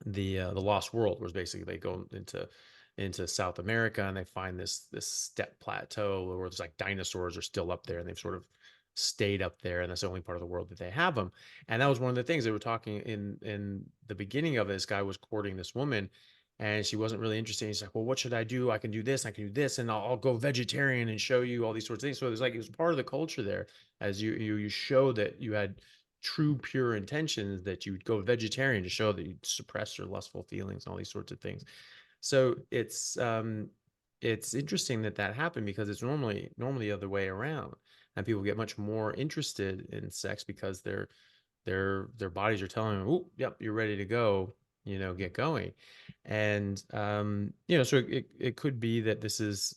the Lost World, where basically they go into South America and they find this steppe plateau where there's like dinosaurs are still up there and they've sort of stayed up there, and that's the only part of the world that they have them. And that was one of the things they were talking in the beginning of it. This guy was courting this woman and she wasn't really interested. He's like, well, what should I do? I can do this, I can do this, and I'll go vegetarian and show you all these sorts of things. So it was like it was part of the culture there, as you show that you had true pure intentions, that you would go vegetarian to show that you suppress your lustful feelings and all these sorts of things. So it's interesting that that happened because it's normally the other way around, and people get much more interested in sex because their bodies are telling them, oh, yep, you're ready to go, get going. And so it could be that this is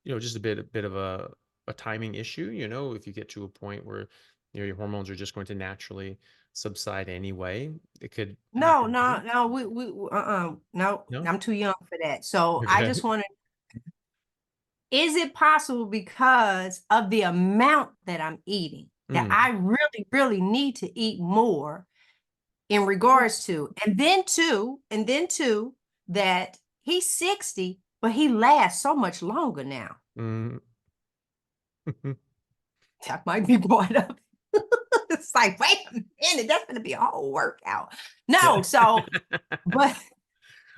just a bit of a timing issue. If you get to a point where your hormones are just going to naturally subside anyway, it could No, happen no, again. no, no, No. I'm too young for that. So I Okay. just want to, is it possible because of the amount that I'm eating that Mm. I really, really need to eat more in regards to, and then two, that he's 60, but he lasts so much longer now. Mm. That might be brought up. It's like, wait a minute, that's gonna be a whole workout. No, so, but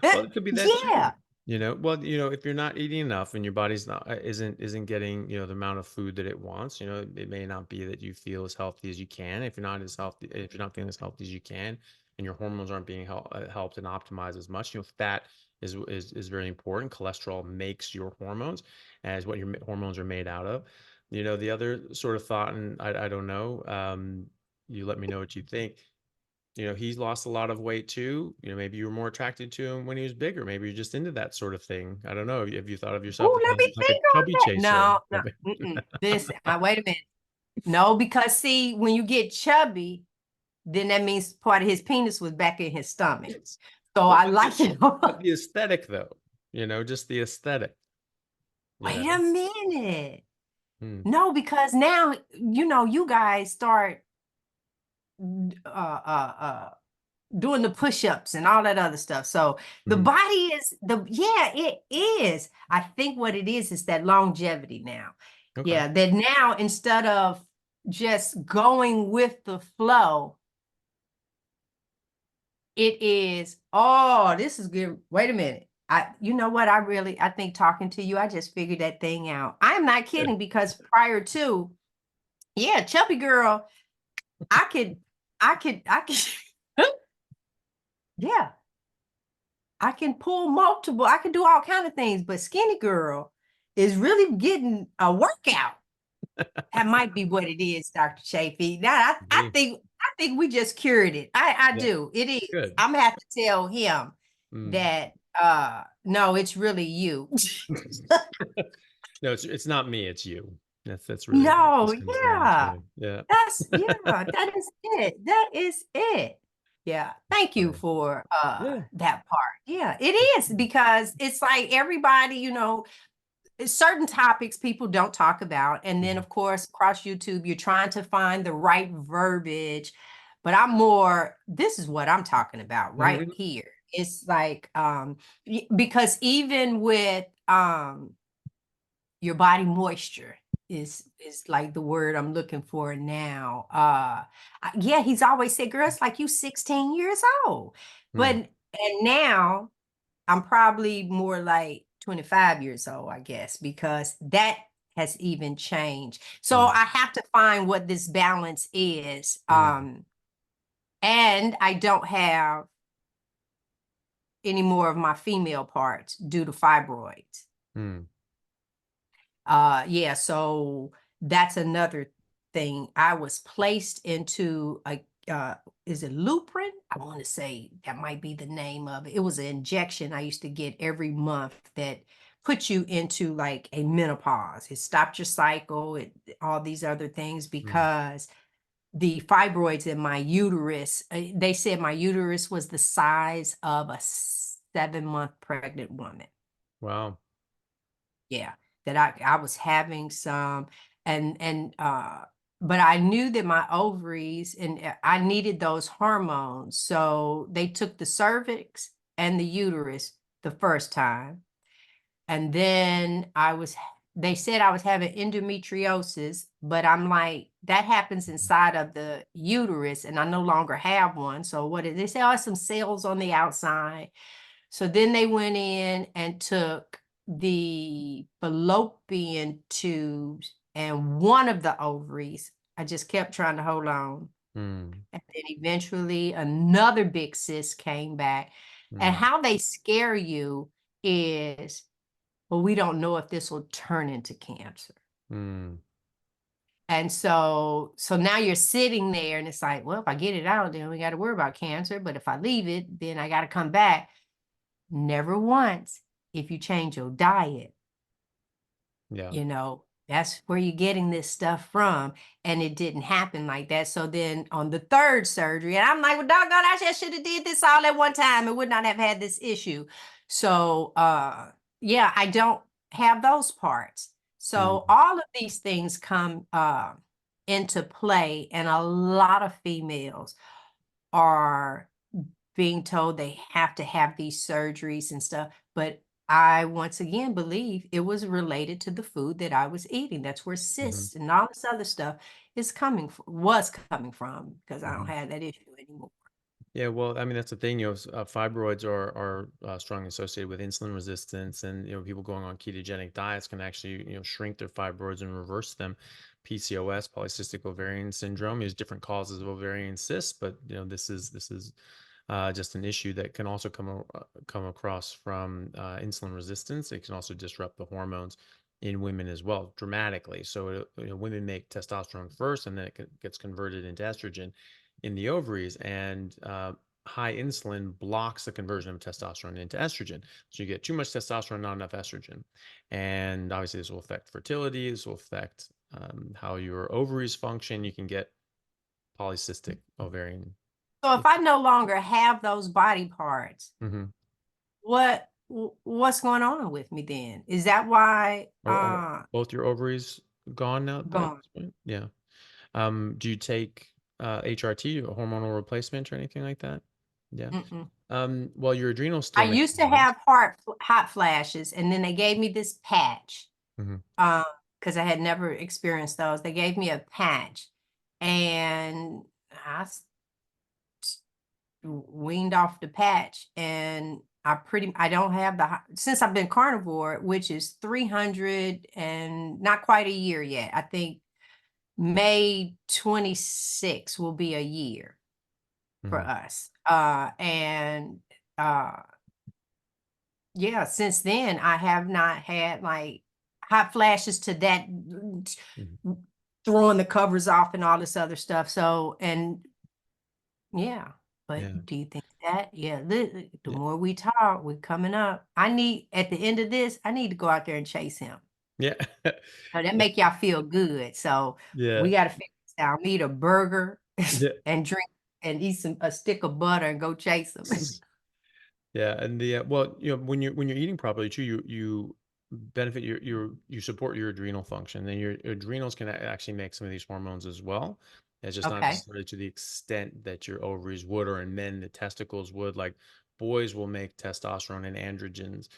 Well, it could be that yeah. too. You know, well, if you're not eating enough and your body's not isn't getting, the amount of food that it wants, it may not be that you feel as healthy as you can. If you're not feeling as healthy as you can, and your hormones aren't being helped and optimized as much, fat is very important. Cholesterol makes your hormones, as what your hormones are made out of. The other sort of thought, and I don't know, you let me know what you think. He's lost a lot of weight too. Maybe you were more attracted to him when he was bigger. Maybe you're just into that sort of thing. I don't know. Have you thought of yourself Oh, as let me like a think on chubby that. chaser? No, no, this, wait a minute. No, because see, when you get chubby, then that means part of his penis was back in his stomach. Yes. So Well, I like it. but the aesthetic though, just the aesthetic, you Wait know? a minute. Hmm. No, because now, you guys start uh doing the push-ups and all that other stuff. So the Mhm. body yeah, it is. I think what it is that longevity now. Okay. Yeah, that now instead of just going with the flow, it is, oh, this is good. Wait a minute. You know what? I think talking to you, I just figured that thing out. I'm not kidding because prior to, yeah, chubby girl, I could, I could, yeah, I can pull multiple, I can do all kind of things, but skinny girl is really getting a workout. That might be what it is, Dr. Chafee. Now Maybe. I think we just cured it. I Yeah. do. It is. Good. I'm gonna have to tell him Mm. that no, it's really you. No, it's not me. It's you. That's really what No, this comes down yeah. to. Yeah. That is it. That is it. Yeah. Thank you Funny. for Yeah. that part. Yeah, it is because it's like everybody, certain topics people don't talk about. And then, Mhm. of course, across YouTube, you're trying to find the right verbiage. But this is what I'm talking about right Mhm. here. It's like, because even with your body moisture is like the word I'm looking for now. Yeah, he's always said, girl, it's like you 16 years old. Mm. And now I'm probably more like 25 years old, I guess, because that has even changed. So Mm. I have to find what this balance is. Mm. And I don't have any more of my female parts due to fibroids. Mm. Yeah, so that's another thing. I was placed into a is it Luprin? I want to say that might be the name of it. It was an injection I used to get every month that put you into like a menopause. It stopped your cycle, all these other things Mm. because the fibroids in my uterus, they said my uterus was the size of a 7-month pregnant woman. Wow. Yeah, that I was having some, and but I knew that my ovaries and I needed those hormones. So they took the cervix and the uterus the first time. And then they said I was having endometriosis, but I'm like, that happens inside of the uterus and I no longer have one. So what did they say? Oh, some cells on the outside. So then they went in and took the fallopian tubes and one of the ovaries. I just kept trying to hold on. Mm. And then eventually another big cyst came back. And Mm. how they scare you is, well, we don't know if this will turn into cancer. Mm. And so now you're sitting there and it's like, well, if I get it out, then we got to worry about cancer. But if I leave it, then I got to come back. Never once. If you change your diet, Yeah. that's where you're getting this stuff from. And it didn't happen like that. So then on the third surgery, and I'm like, well, doggone, I just should have did this all at one time and would not have had this issue. So yeah, I don't have those parts. So Mm. all of these things come into play, and a lot of females are being told they have to have these surgeries and stuff. But I once again believe it was related to the food that I was eating. That's where Mhm, cysts and all this other stuff is was coming from, because I don't mhm. have that issue anymore. Yeah, well, I mean, that's the thing, fibroids are strongly associated with insulin resistance, and people going on ketogenic diets can actually shrink their fibroids and reverse them. PCOS, polycystic ovarian syndrome, is different causes of ovarian cysts, but this is just an issue that can also come across from insulin resistance. It can also disrupt the hormones in women as well dramatically. So women make testosterone first, and then gets converted into estrogen in the ovaries, and high insulin blocks the conversion of testosterone into estrogen. So you get too much testosterone, not enough estrogen, and obviously this will affect fertility. This will affect how your ovaries function. You can get polycystic ovarian. So if I no longer have those body parts, Mhm. what's going on with me then? Is that why Are both your ovaries gone now at gone? this point? Yeah. Do you take HRT, a hormonal replacement, or anything like that? Yeah. Mm-mm. Well, your adrenals I still make used to hormones. have hot flashes, and then they gave me this patch. Hmm. Because I had never experienced those. They gave me a patch, and weaned off the patch, and I don't have since I've been carnivore, which is 300 and not quite a year yet. I think May 26 will be a year for Hmm. us. And uh yeah, since then I have not had like hot flashes to that, Hmm. throwing the covers off and all this other stuff. So, and yeah, Yeah. but do you think that? Yeah, the Yeah. more we talk, we're coming up. I need, at the end of this, I need to go out there and chase him. Yeah. Now, that Yeah. make y'all feel good. So Yeah. we got to figure this out. Need a burger Yeah. and drink and eat a stick of butter and go chase him. Yeah, and well, when you're eating properly too, you benefit you support your adrenal function, and your adrenals can actually make some of these hormones as well. It's just not Okay. necessarily to the extent that your ovaries would, or in men the testicles would. Like boys will make testosterone and androgens,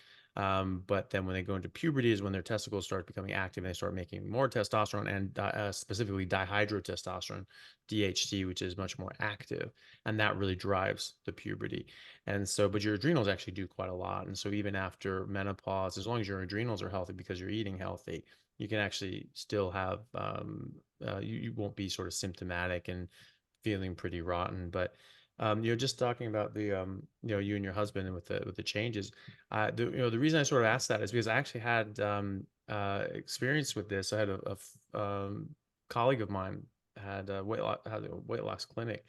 but then when they go into puberty is when their testicles start becoming active and they start making more testosterone, and specifically dihydrotestosterone, DHT, which is much more active, and that really drives the puberty. And so, but your adrenals actually do quite a lot. And so, even after menopause, as long as your adrenals are healthy because you're eating healthy, you can actually still have, you won't be sort of symptomatic and feeling pretty rotten. But you're just talking about you and your husband and with the changes. The reason I sort of asked that is because I actually had experience with this. I had colleague of mine had had a weight loss clinic,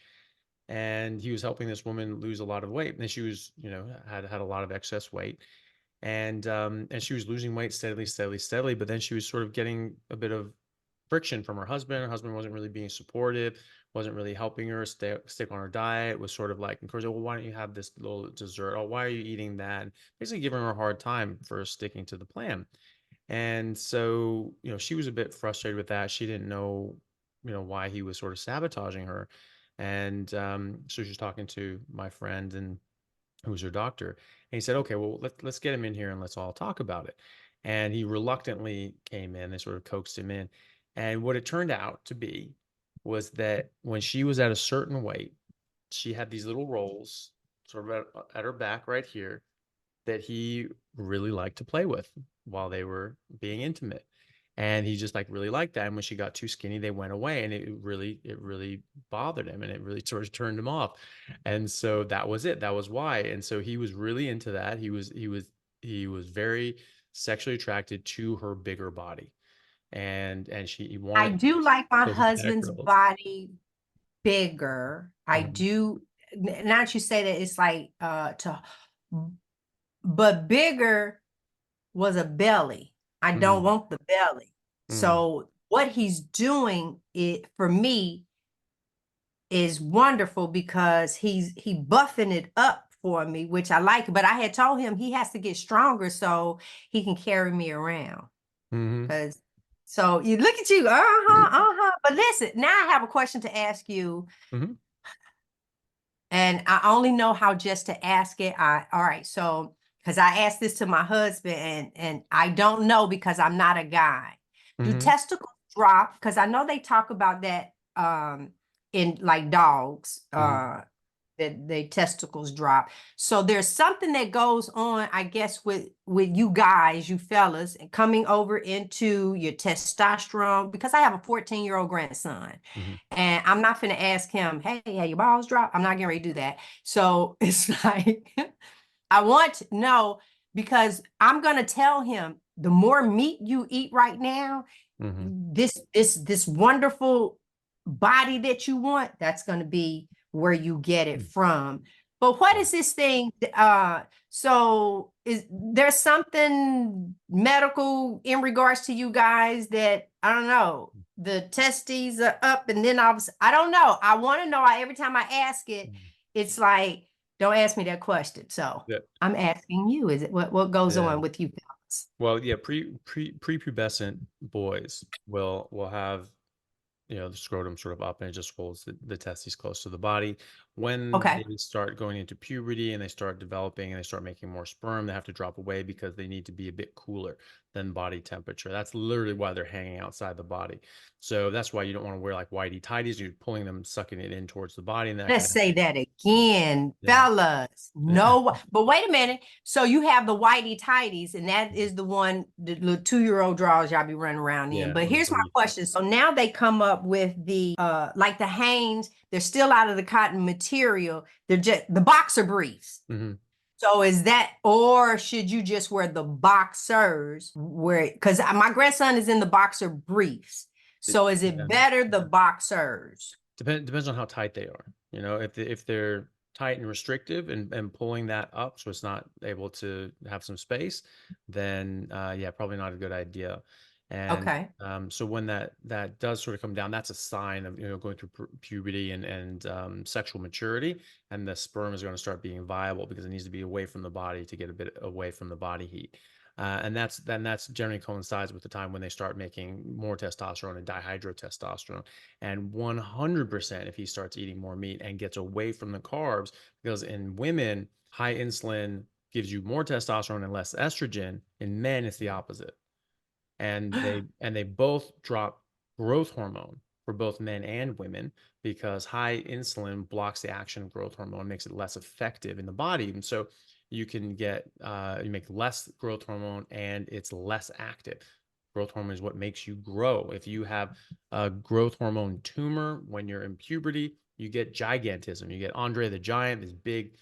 and he was helping this woman lose a lot of weight, and she was had a lot of excess weight, and she was losing weight steadily, but then she was sort of getting a bit of friction from her husband wasn't really being supportive, wasn't really helping her stick on her diet, was sort of like encouraging, well, why don't you have this little dessert, oh, why are you eating that, basically giving her a hard time for sticking to the plan. And so, she was a bit frustrated with that. She didn't know, why he was sort of sabotaging her. And so she was talking to my friend, and who was her doctor. And he said, okay, well, let's get him in here and let's all talk about it. And he reluctantly came in. They sort of coaxed him in. And what it turned out to be was that when she was at a certain weight, she had these little rolls sort of at her back right here that he really liked to play with while they were being intimate. And he just like really liked that. And when she got too skinny, they went away, and it really bothered him, and it really sort of turned him off. And so that was it. That was why. And so he was really into that. He was very sexually attracted to her bigger body. And he I wanted do like my those back husband's rolls. body bigger. I Mhm. do. Now that you say that, it's like but bigger was a belly. I don't Mhm. want the belly. Mhm. So what he's doing, it for me, is wonderful, because he buffing it up for me, which I like. But I had told him he has to get stronger so he can carry me around. Mhm. Because so you look at you, uh-huh. But listen, now I have a question to ask you, Mhm. and I only know how just to ask it. All right, so because I asked this to my husband and I don't know because I'm not a guy. Do Hmm. testicles drop? Because I know they talk about that in like dogs, Hmm. that they testicles drop. So there's something that goes on, I guess, with you guys, you fellas, and coming over into your testosterone, because I have a 14-year-old grandson. Hmm. And I'm not gonna ask him, hey, your balls drop? I'm not getting ready to do that. So it's like I want to know because I'm gonna tell him the more meat you eat right now, Hmm. this wonderful body that you want, that's gonna be where you get it from. But what Yeah. is this thing? So is there something medical in regards to you guys that I don't know? The testes are up, and then I don't know. I want to know. Every time I ask it, Mhm. it's like, don't ask me that question. So Yeah. I'm asking you, is it what goes Yeah. on with you fellas? Well, yeah, prepubescent boys will have, the scrotum sort of up and it just holds the testes close to the body. When Okay. they start going into puberty and they start developing and they start making more sperm, they have to drop away because they need to be a bit cooler than body temperature. That's literally why they're hanging outside the body. So that's why you don't want to wear like whitey tighties. You're pulling them, sucking it in towards the body, and that can Let's say actually, that again, yeah. fellas. No, but wait a minute. So you have the whitey tighties, and that is the one the little 2-year-old draws y'all be running around in. Yeah, But or the here's my briefs. question. So now they come up with the like the Hanes, they're still out of the cotton material. They're just the boxer briefs. Hmm. So is that, or should you just wear the boxers where, because my grandson is in the boxer briefs. So is it Yeah. better the boxers? Depends on how tight they are. If they're tight and restrictive and pulling that up so it's not able to have some space, then yeah, probably not a good idea. And Okay. so when that does sort of come down, that's a sign of going through puberty and sexual maturity, and the sperm is going to start being viable because it needs to be away from the body to get a bit away from the body heat. And that's generally coincides with the time when they start making more testosterone and dihydrotestosterone. And 100% if he starts eating more meat and gets away from the carbs, because in women, high insulin gives you more testosterone and less estrogen. In men, it's the opposite. And they both drop growth hormone for both men and women because high insulin blocks the action of growth hormone, makes it less effective in the body. And so you make less growth hormone and it's less active. Growth hormone is what makes you grow. If you have a growth hormone tumor when you're in puberty, you get gigantism. You get Andre the Giant, this big,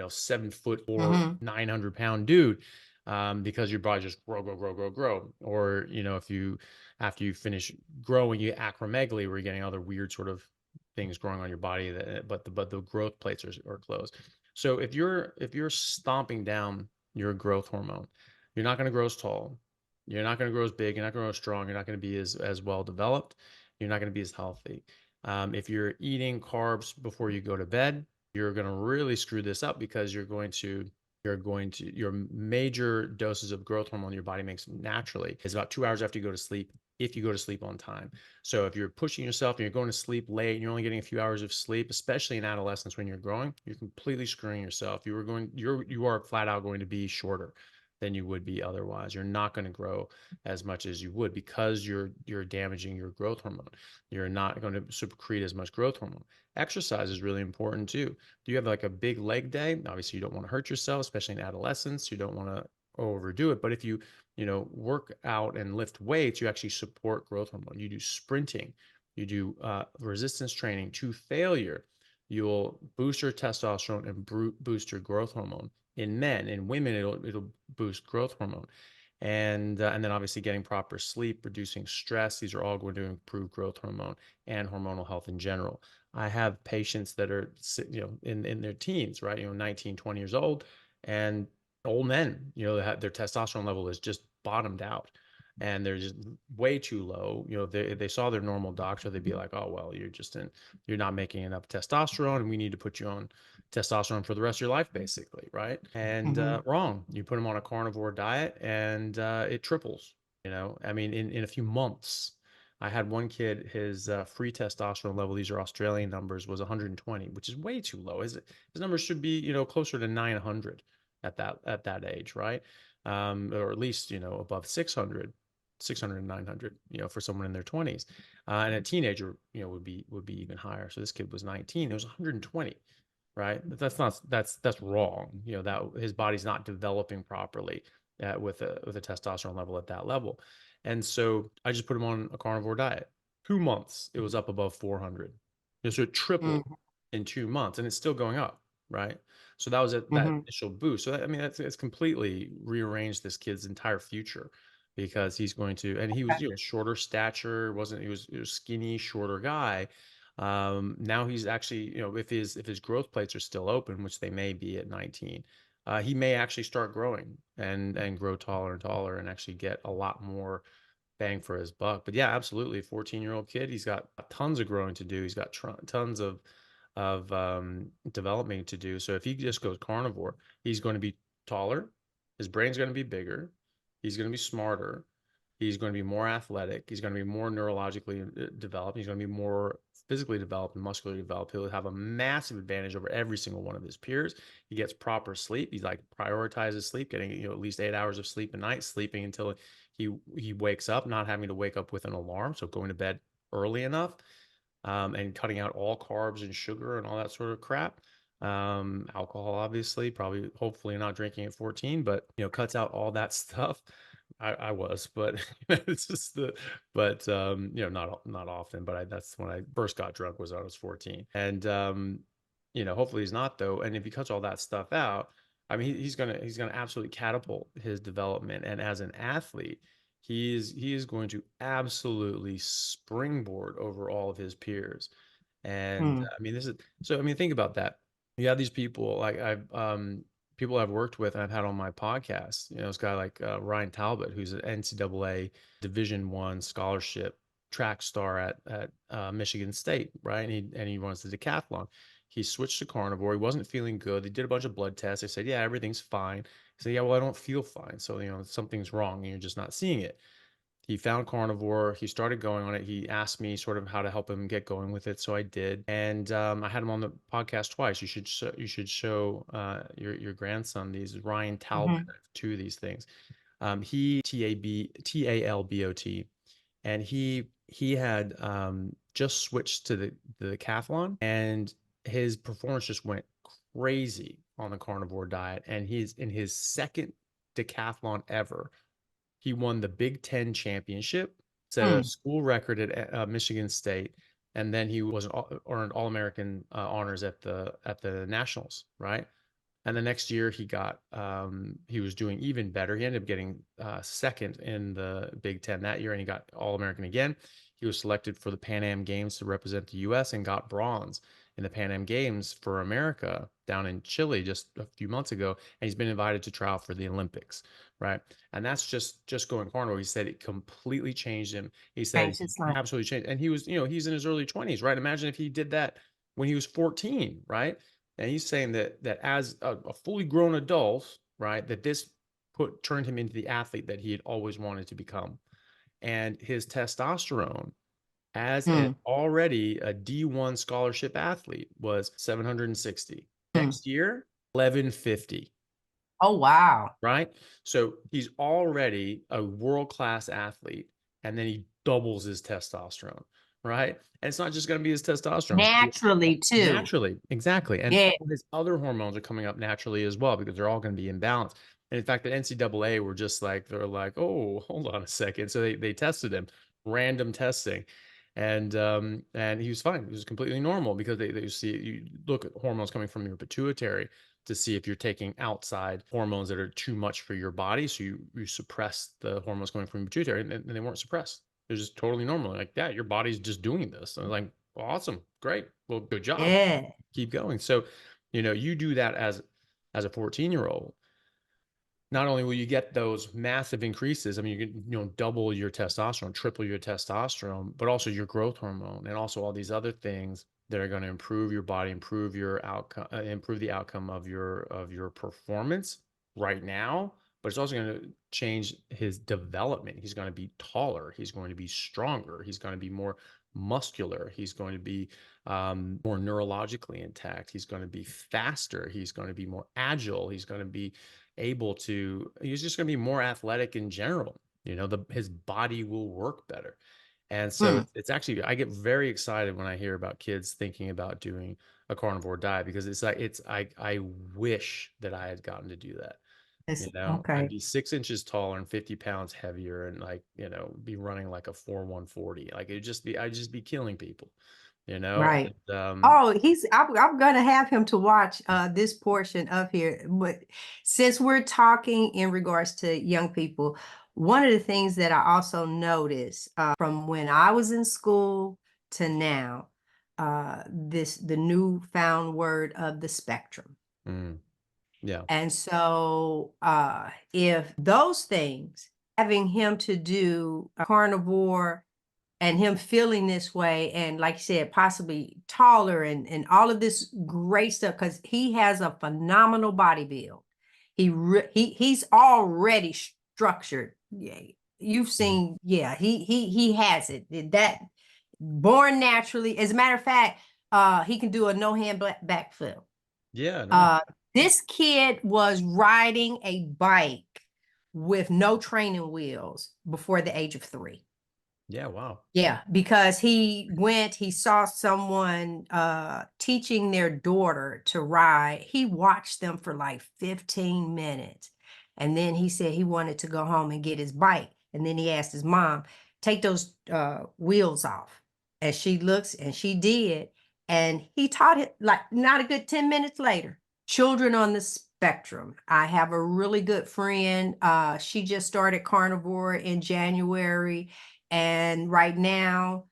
7 foot or Mm-hmm. 900 pound dude, because your body just grow, grow, grow, grow, grow. Or, if after you finish growing, you get acromegaly, where you're getting other weird sort of things growing on your body, but the growth plates are closed. So if you're stomping down your growth hormone, you're not going to grow as tall. You're not going to grow as big. You're not going to grow as strong. You're not going to be as well developed. You're not going to be as healthy. If you're eating carbs before you go to bed, you're going to really screw this up because your major doses of growth hormone your body makes naturally is about 2 hours after you go to sleep, if you go to sleep on time. So if you're pushing yourself and you're going to sleep late and you're only getting a few hours of sleep, especially in adolescence when you're growing, you're completely screwing yourself. You are flat out going to be shorter than you would be otherwise. You're not going to grow as much as you would because you're damaging your growth hormone. You're not going to secrete as much growth hormone. Exercise is really important too. Do you have like a big leg day? Obviously, you don't want to hurt yourself, especially in adolescence. You don't want to overdo it. But if you work out and lift weights, you actually support growth hormone. You do sprinting, you do resistance training to failure. You'll boost your testosterone and boost your growth hormone. In men, in women, it'll boost growth hormone. And then obviously getting proper sleep, reducing stress. These are all going to improve growth hormone and hormonal health in general. I have patients that are, in their teens, right? 19, 20 years old, and old men, their testosterone level is just bottomed out and they're just way too low. They saw their normal doctor, they'd be like, oh, well, you're not making enough testosterone and we need to put you on testosterone for the rest of your life, basically, right? And Mm-hmm. wrong. You put them on a carnivore diet and it triples. I mean, in a few months. I had one kid, his free testosterone level, these are Australian numbers, was 120, which is way too low. His numbers should be, closer to 900. at that age, right? Or at least, above 600, 600 900, for someone in their 20s. And a teenager, would be even higher. So this kid was 19, it was 120, right? That's wrong. That his body's not developing properly with a testosterone level at that level. And so I just put him on a carnivore diet. 2 months, it was up above 400. So it tripled Mm-hmm. in 2 months, and it's still going up, right? So that was that Mm-hmm. initial boost. So I mean, it's completely rearranged this kid's entire future because he's going to, and he was, Okay. shorter stature, wasn't he was skinny, shorter guy. Now he's actually, if his growth plates are still open, which they may be at 19, he may actually start growing and grow taller and taller and actually get a lot more bang for his buck. But yeah, absolutely, 14-year-old kid, he's got tons of growing to do. He's got tons of development to do. So if he just goes carnivore, he's going to be taller, his brain's going to be bigger, he's going to be smarter, he's going to be more athletic, he's going to be more neurologically developed, he's going to be more physically developed and muscularly developed. He'll have a massive advantage over every single one of his peers. He gets proper sleep. He's like prioritizes sleep, getting at least 8 hours of sleep a night, sleeping until he wakes up, not having to wake up with an alarm. So going to bed early enough, and cutting out all carbs and sugar and all that sort of crap. Alcohol, obviously, probably, hopefully not drinking at 14, but cuts out all that stuff. I was, but it's just but not often. But that's when I first got drunk, was I was 14, and hopefully he's not, though. And if he cuts all that stuff out, I mean, he's gonna absolutely catapult his development, and as an athlete, he is going to absolutely springboard over all of his peers. And Mm. I mean, this is so. I mean, think about that. You have these people, like people I've worked with and I've had on my podcast. This guy like Ryan Talbot, who's an NCAA Division I scholarship track star at Michigan State, right? And he runs the decathlon. He switched to carnivore. He wasn't feeling good. They did a bunch of blood tests. They said, yeah, everything's fine. He said, yeah, well, I don't feel fine. So, something's wrong and you're just not seeing it. He found carnivore. He started going on it. He asked me sort of how to help him get going with it, so I did. And I had him on the podcast twice. You should show your grandson these. Ryan Talbot, Mm-hmm. two of these things. He Talbot, and he had just switched to the decathlon, and his performance just went crazy on the carnivore diet. And he's in his second decathlon ever. He won the Big Ten championship, set a Mm. school record at Michigan State, and then he earned All American honors at the nationals, right? And the next year he was doing even better. He ended up getting second in the Big Ten that year, and he got All American again. He was selected for the Pan Am Games to represent the U.S. and got bronze in the Pan Am Games for America down in Chile just a few months ago. And he's been invited to trial for the Olympics, right? And that's just going carnivore. He said it completely changed him. He said Change he his life. absolutely changed, and he was, he's in his early 20s, right? Imagine if he did that when he was 14, right? And he's saying that as a fully grown adult, right, that this turned him into the athlete that he had always wanted to become. And his testosterone, as Mm. already a D1 scholarship athlete, was 760. Mm. Next year, 1150, Oh, wow. right? So he's already a world-class athlete, and then he doubles his testosterone, right? And it's not just going to be his testosterone. Naturally, too. Naturally, exactly. And Yeah. all his other hormones are coming up naturally as well, because they're all going to be imbalanced. And in fact, the NCAA were just like, they're like, oh, hold on a second. So they tested him, random testing. And he was fine. He was completely normal, because they see, you look at hormones coming from your pituitary to see if you're taking outside hormones that are too much for your body. So you suppress the hormones coming from your pituitary, and they weren't suppressed. They're just totally normal. Like, yeah, your body's just doing this. And I was like, awesome, great, well, good job, Yeah. keep going. So you do that as a 14-year-old. Not only will you get those massive increases, I mean, you can, double your testosterone, triple your testosterone, but also your growth hormone, and also all these other things that are going to improve your body, improve your outcome, improve the outcome of your performance right now. But it's also going to change his development. He's going to be taller. He's going to be stronger. He's going to be more muscular. He's going to be more neurologically intact. He's going to be faster. He's going to be more agile. He's going to be able to, he's just going to be more athletic in general. His body will work better. And so Mm, it's actually, I get very excited when I hear about kids thinking about doing a carnivore diet, because it's like, I wish that I had gotten to do that. I'd okay, be 6 inches taller and 50 pounds heavier, and like, be running like a 4 140. Like I'd just be killing people, you know? right. And, Oh, I'm gonna have him to watch this portion of here. But since we're talking in regards to young people, one of the things that I also noticed from when I was in school to now, the newfound word of the spectrum. mm, yeah. And so if those things, having him to do a carnivore and him feeling this way, and like you said, possibly taller and all of this great stuff, because he has a phenomenal body build. He's already structured. Yeah, you've Mhm. seen, yeah, he has it. That born naturally. As a matter of fact, he can do a no hand backflip. Yeah, nice. Uh, this kid was riding a bike with no training wheels before the age of 3. Yeah, wow. Yeah, because he saw someone teaching their daughter to ride. He watched them for like 15 minutes. And then he said he wanted to go home and get his bike. And then he asked his mom, take those wheels off. And she looks and she did. And he taught it like not a good 10 minutes later. Children on the spectrum. I have a really good friend. She just started carnivore in January, and right now,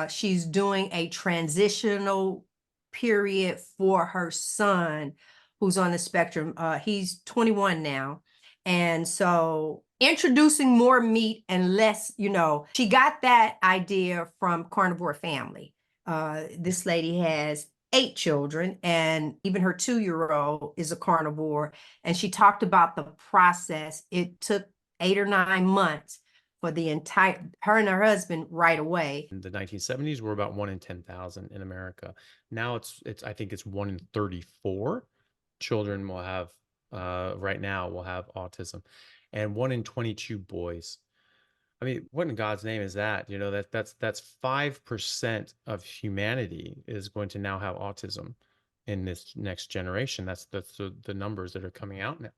she's doing a transitional period for her son who's on the spectrum. He's 21 now. And so introducing more meat and less, she got that idea from Carnivore Family. This lady has 8 children, and even her 2-year-old is a carnivore. And she talked about the process. It took 8 or 9 months for the entire her and her husband right away. In the 1970s were about 1 in 10,000 in America. Now it's I think it's 1 in 34 children will have right now will have autism, and 1 in 22 boys. I mean, what in God's name is that? That's 5% of humanity is going to now have autism in this next generation. That's the numbers that are coming out now.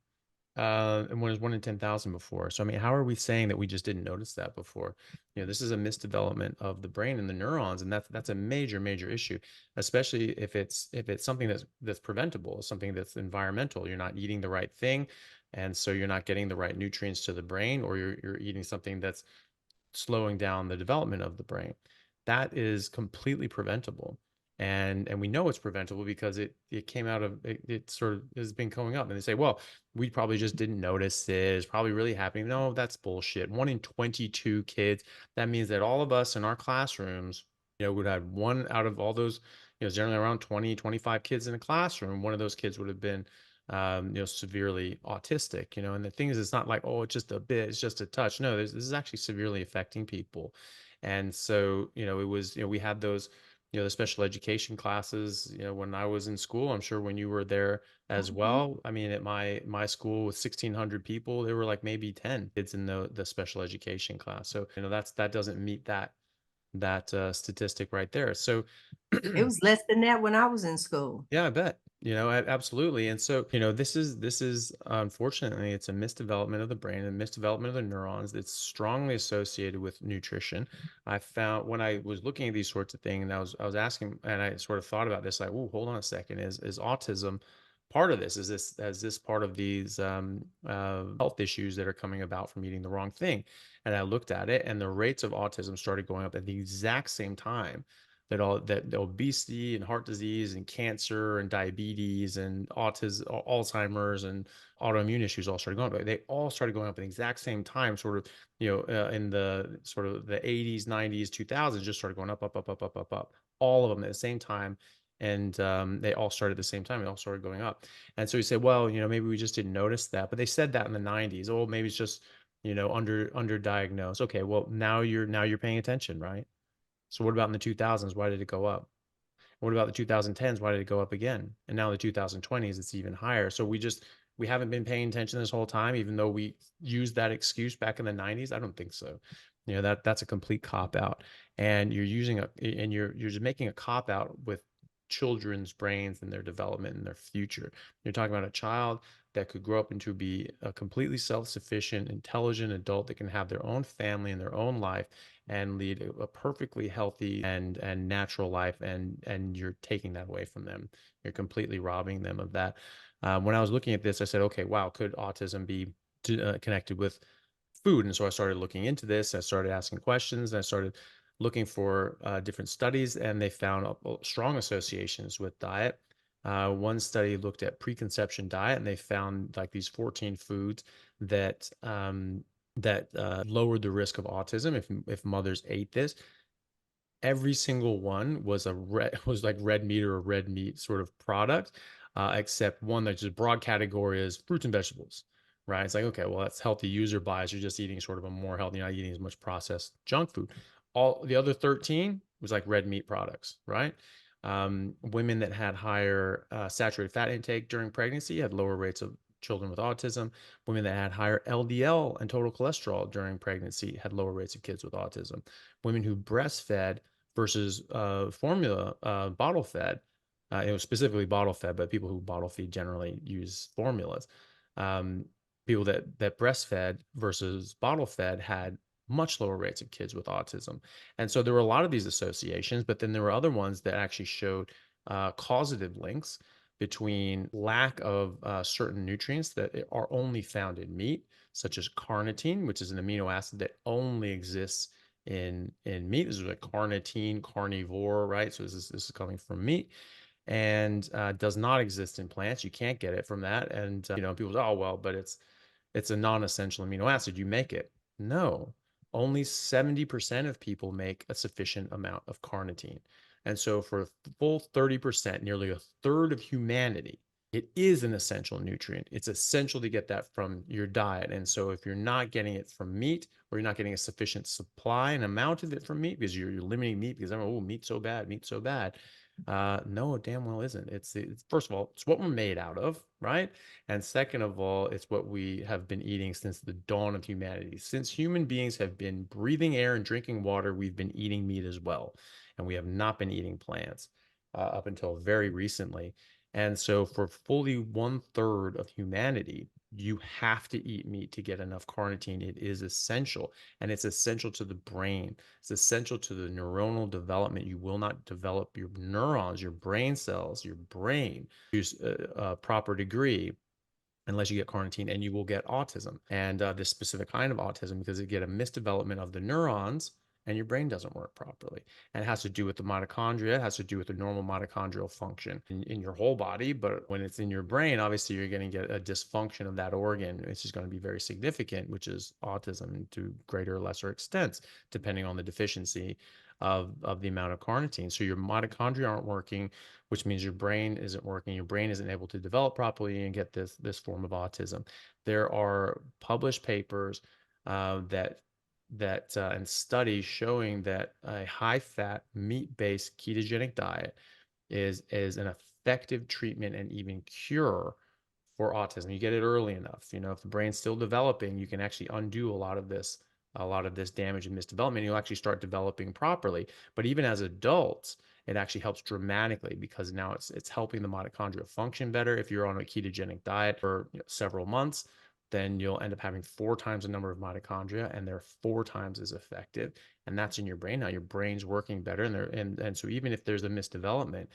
And when it was 1 in 10,000 before. So, I mean, how are we saying that we just didn't notice that before? This is a misdevelopment of the brain and the neurons, and that's a major, major issue, especially if it's something that's preventable, something that's environmental. You're not eating the right thing, and so you're not getting the right nutrients to the brain, or you're eating something that's slowing down the development of the brain. That is completely preventable. And we know it's preventable because it came out of it sort of has been going up. And they say, well, we probably just didn't notice it. It's probably really happening. No, that's bullshit. 1 in 22 kids. That means that all of us in our classrooms, would have one out of all those, generally around 20, 25 kids in a classroom. One of those kids would have been severely autistic, and the thing is, it's not like, oh, it's just a bit, it's just a touch. No, this is actually severely affecting people. And so, it was, we had those, the special education classes, when I was in school. I'm sure when you were there as Mhm. well. I mean, at my school with 1,600 people, there were like maybe 10 kids in the special education class. So, that doesn't meet that statistic right there. So It was less than that when I was in school. yeah, I bet. Absolutely. And so, this is unfortunately, it's a misdevelopment of the brain and misdevelopment of the neurons that's strongly associated with nutrition. I found when I was looking at these sorts of things, and I was asking, and I sort of thought about this, like, oh, hold on a second, is autism part of this? Is this part of these health issues that are coming about from eating the wrong thing? And I looked at it, and the rates of autism started going up at the exact same time that the obesity and heart disease and cancer and diabetes and autism, Alzheimer's and autoimmune issues all started going up. They all started going up at the exact same time, sort of, in the sort of the 80s, 90s, 2000s, just started going up, up, up, up, up, up, up, all of them at the same time. And they all started at the same time. They all started going up. And so you say, well, maybe we just didn't notice that. But they said that in the 90s. Oh, maybe it's just, underdiagnosed. Okay, well, now you're paying attention, right? So what about in the 2000s? Why did it go up? What about the 2010s? Why did it go up again? And now the 2020s, it's even higher. So we haven't been paying attention this whole time, even though we used that excuse back in the 90s. I don't think so. That's a complete cop out. And you're just making a cop out with children's brains and their development and their future. You're talking about a child that could grow up into be a completely self-sufficient, intelligent adult that can have their own family and their own life and lead a perfectly healthy and natural life, and you're taking that away from them. You're completely robbing them of that. When I was looking at this, I said, okay, wow, could autism be connected with food? And so I started looking into this. I started asking questions, and I started looking for different studies, and they found strong associations with diet. One study looked at preconception diet, and they found like these 14 foods that lowered the risk of autism if mothers ate this. Every single one was was like red meat or a red meat sort of product, except one that's just broad category is fruits and vegetables, right? It's like, okay, well, that's healthy user bias. You're just eating sort of a more healthy, you're not eating as much processed junk food. All the other 13 was like red meat products, right? Women that had higher saturated fat intake during pregnancy had lower rates of children with autism. Women that had higher LDL and total cholesterol during pregnancy had lower rates of kids with autism. Women who breastfed versus formula bottle fed. It was specifically bottle fed, but people who bottle feed generally use formulas. Um, People that breastfed versus bottle fed had much lower rates of kids with autism. And so there were a lot of these associations, but then there were other ones that actually showed causative links between lack of certain nutrients that are only found in meat, such as carnitine, which is an amino acid that only exists in meat. This is a carnitine carnivore, right? So this is coming from meat, and does not exist in plants. You can't get it from that. And people say, oh well, but it's a non-essential amino acid. You make it. No, only 70% of people make a sufficient amount of carnitine. And so for a full 30%, nearly a third of humanity, it is an essential nutrient. It's essential to get that from your diet. And so if you're not getting it from meat, or you're not getting a sufficient supply and amount of it from meat because you're limiting meat because oh, meat's so bad, meat's so bad. No, it damn well isn't. It's first of all, it's what we're made out of, right? And second of all, it's what we have been eating since the dawn of humanity. Since human beings have been breathing air and drinking water, we've been eating meat as well. And we have not been eating plants up until very recently. And so, for fully one third of humanity, you have to eat meat to get enough carnitine. It is essential, and it's essential to the brain. It's essential to the neuronal development. You will not develop your neurons, your brain cells, your brain use a proper degree unless you get carnitine, and you will get autism, and this specific kind of autism, because you get a misdevelopment of the neurons and your brain doesn't work properly. And it has to do with the mitochondria. It has to do with the normal mitochondrial function in your whole body. But when it's in your brain, obviously you're going to get a dysfunction of that organ. It's just going to be very significant, which is autism to greater or lesser extents, depending on the deficiency of the amount of carnitine. So your mitochondria aren't working, which means your brain isn't working. Your brain isn't able to develop properly and get this form of autism. There are published papers and studies showing that a high fat, meat based ketogenic diet is an effective treatment and even cure for autism. You get it early enough. If the brain's still developing, you can actually undo a lot of this damage and misdevelopment. You'll actually start developing properly. But even as adults, it actually helps dramatically because now it's helping the mitochondria function better. If you're on a ketogenic diet for several months, then you'll end up having 4 times the number of mitochondria, and they're 4 times as effective. And that's in your brain now. Your brain's working better, and so even if there's a misdevelopment,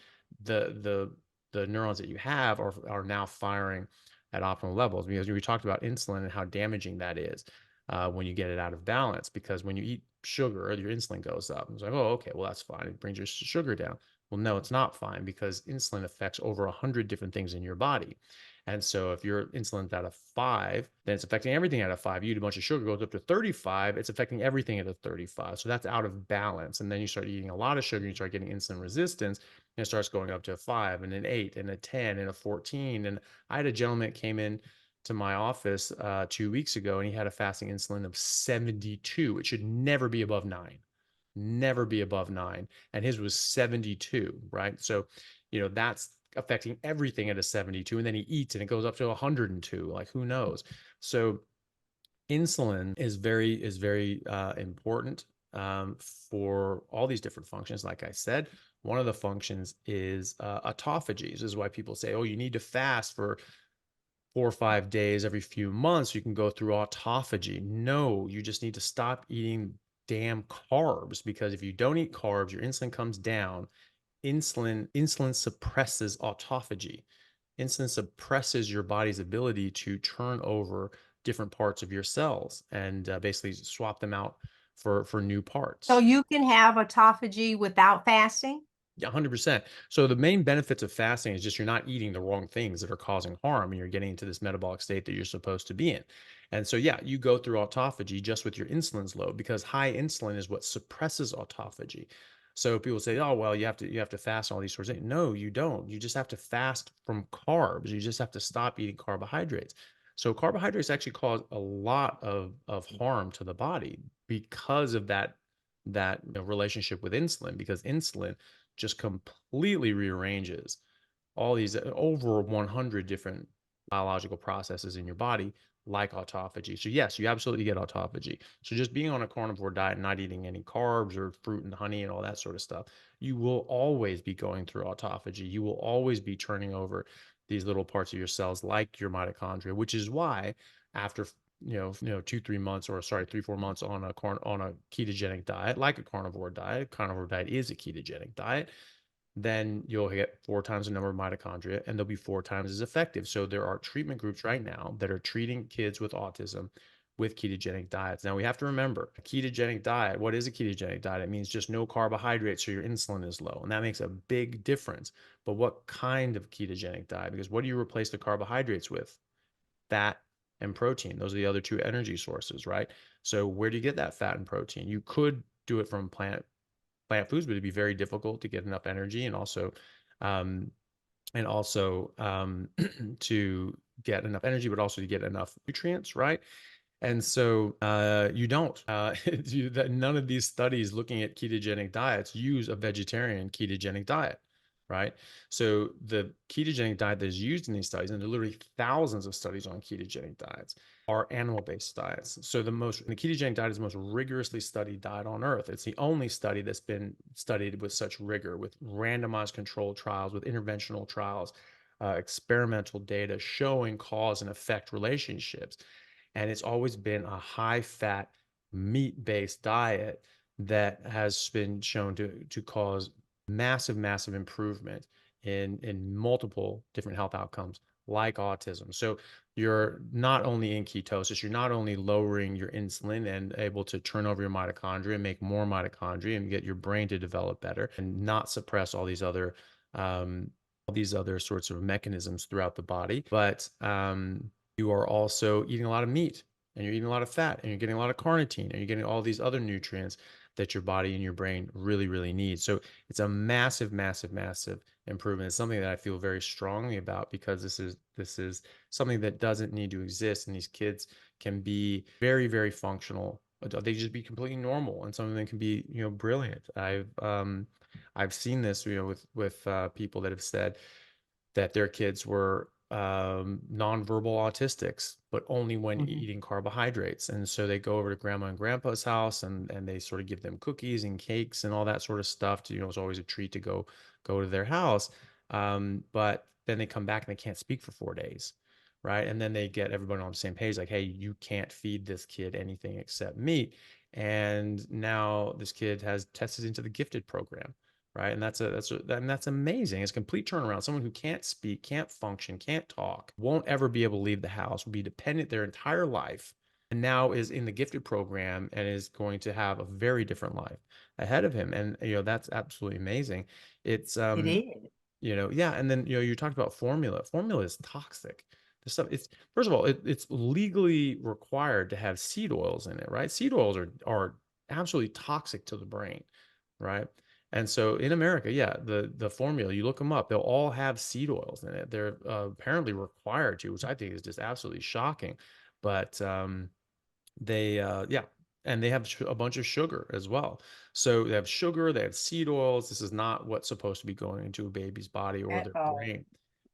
the neurons that you have are now firing at optimal levels. Because we talked about insulin and how damaging that is when you get it out of balance. Because when you eat sugar, your insulin goes up. It's like, oh, okay, well that's fine. It brings your sugar down. Well, no, it's not fine because insulin affects over 100 different things in your body. And so if your insulin's out of 5, then it's affecting everything out of 5. You eat a bunch of sugar, goes up to 35, it's affecting everything at a 35. So that's out of balance. And then you start eating a lot of sugar, you start getting insulin resistance, and it starts going up to a 5 and an 8 and a 10 and a 14. And I had a gentleman that came in to my office 2 weeks ago, and he had a fasting insulin of 72. It should never be above 9. never be above 9, and his was 72, right? So, that's affecting everything at a 72, and then he eats and it goes up to 102. Like, who knows? So insulin is very important for all these different functions. Like I said, one of the functions is autophagy. This is why people say, oh, you need to fast for 4 or 5 days every few months. You can go through autophagy. No, you just need to stop eating damn carbs, because if you don't eat carbs, your insulin comes down. Insulin suppresses autophagy. Insulin suppresses your body's ability to turn over different parts of your cells and basically swap them out for new So parts. you can have autophagy without fasting? Yeah, 100%. So the main benefits of fasting is just you're not eating the wrong things that are causing harm, and you're getting into this metabolic state that you're supposed to be in. And so, yeah, you go through autophagy just with your insulin's low, because high insulin is what suppresses autophagy. So people say, "Oh, well, you have to fast all these sorts of things." No, you don't. You just have to fast from carbs. You just have to stop eating carbohydrates. So carbohydrates actually cause a lot of harm to the body because of that relationship with insulin, because insulin just completely rearranges all these over 100 different biological processes in your body, like autophagy. So yes, you absolutely get autophagy. So just being on a carnivore diet, not eating any carbs or fruit and honey and all that sort of stuff, you will always be going through autophagy. You will always be turning over these little parts of your cells, like your mitochondria, which is why after 2 3 months, or sorry, 3 4 months on a ketogenic diet, like a carnivore diet is a ketogenic diet, then you'll get 4 times the number of mitochondria, and they'll be 4 times as effective. So there are treatment groups right now that are treating kids with autism with ketogenic diets. Now we have to remember, a ketogenic diet, what is a ketogenic diet? It means just no carbohydrates, so your insulin is low. And that makes a big difference. But what kind of ketogenic diet? Because what do you replace the carbohydrates with? Fat and protein. Those are the other two energy sources, right? So where do you get that fat and protein? You could do it from plant foods, but it'd be very difficult to get enough energy, um, and also to get enough energy, but also to get enough nutrients, right? And so you don't. None of these studies looking at ketogenic diets use a vegetarian ketogenic diet, right? So the ketogenic diet that is used in these studies, and there are literally thousands of studies on ketogenic diets, are animal-based diets. So the ketogenic diet is the most rigorously studied diet on earth. It's the only study that's been studied with such rigor, with randomized controlled trials, with interventional trials, experimental data showing cause and effect relationships. And it's always been a high fat, meat based diet that has been shown to cause massive improvement in multiple different health outcomes, like autism. So you're not only in ketosis, you're not only lowering your insulin and able to turn over your mitochondria and make more mitochondria and get your brain to develop better and not suppress um, all these other sorts of mechanisms throughout the body, but you are also eating a lot of meat, and you're eating a lot of fat, and you're getting a lot of carnitine, and you're getting all these other nutrients that your body and your brain really need. So it's a massive improvement. It's something that I feel very strongly about, because this is something that doesn't need to exist, and these kids can be very functional. They just be completely normal, and some of them can be brilliant. I've seen this with people that have said that their kids were nonverbal autistics, but only when Mhm. eating carbohydrates. And so they go over to grandma and grandpa's house, and they sort of give them cookies and cakes and all that sort of stuff. It's always a treat to go to their house. But then they come back and they can't speak for 4 days. Right. And then they get everybody on the same page, like, hey, you can't feed this kid anything except meat. And now this kid has tested into the gifted program, right? And that's amazing. It's a complete turnaround. Someone who can't speak, can't function, can't talk, won't ever be able to leave the house, will be dependent their entire life, and now is in the gifted program and is going to have a very different life ahead of him. And that's absolutely amazing. It's It is. yeah. And then you talked about formula. Formula is toxic. The stuff, it's first of all, it's legally required to have seed oils in it, right? Seed oils are absolutely toxic to the brain, right? And so in America, yeah, the formula, you look them up, they'll all have seed oils in it. They're apparently required to, which I think is just absolutely shocking. But yeah. and they have a bunch of sugar as well. So they have sugar, they have seed oils. This is not what's supposed to be going into a baby's body or At their all. brain.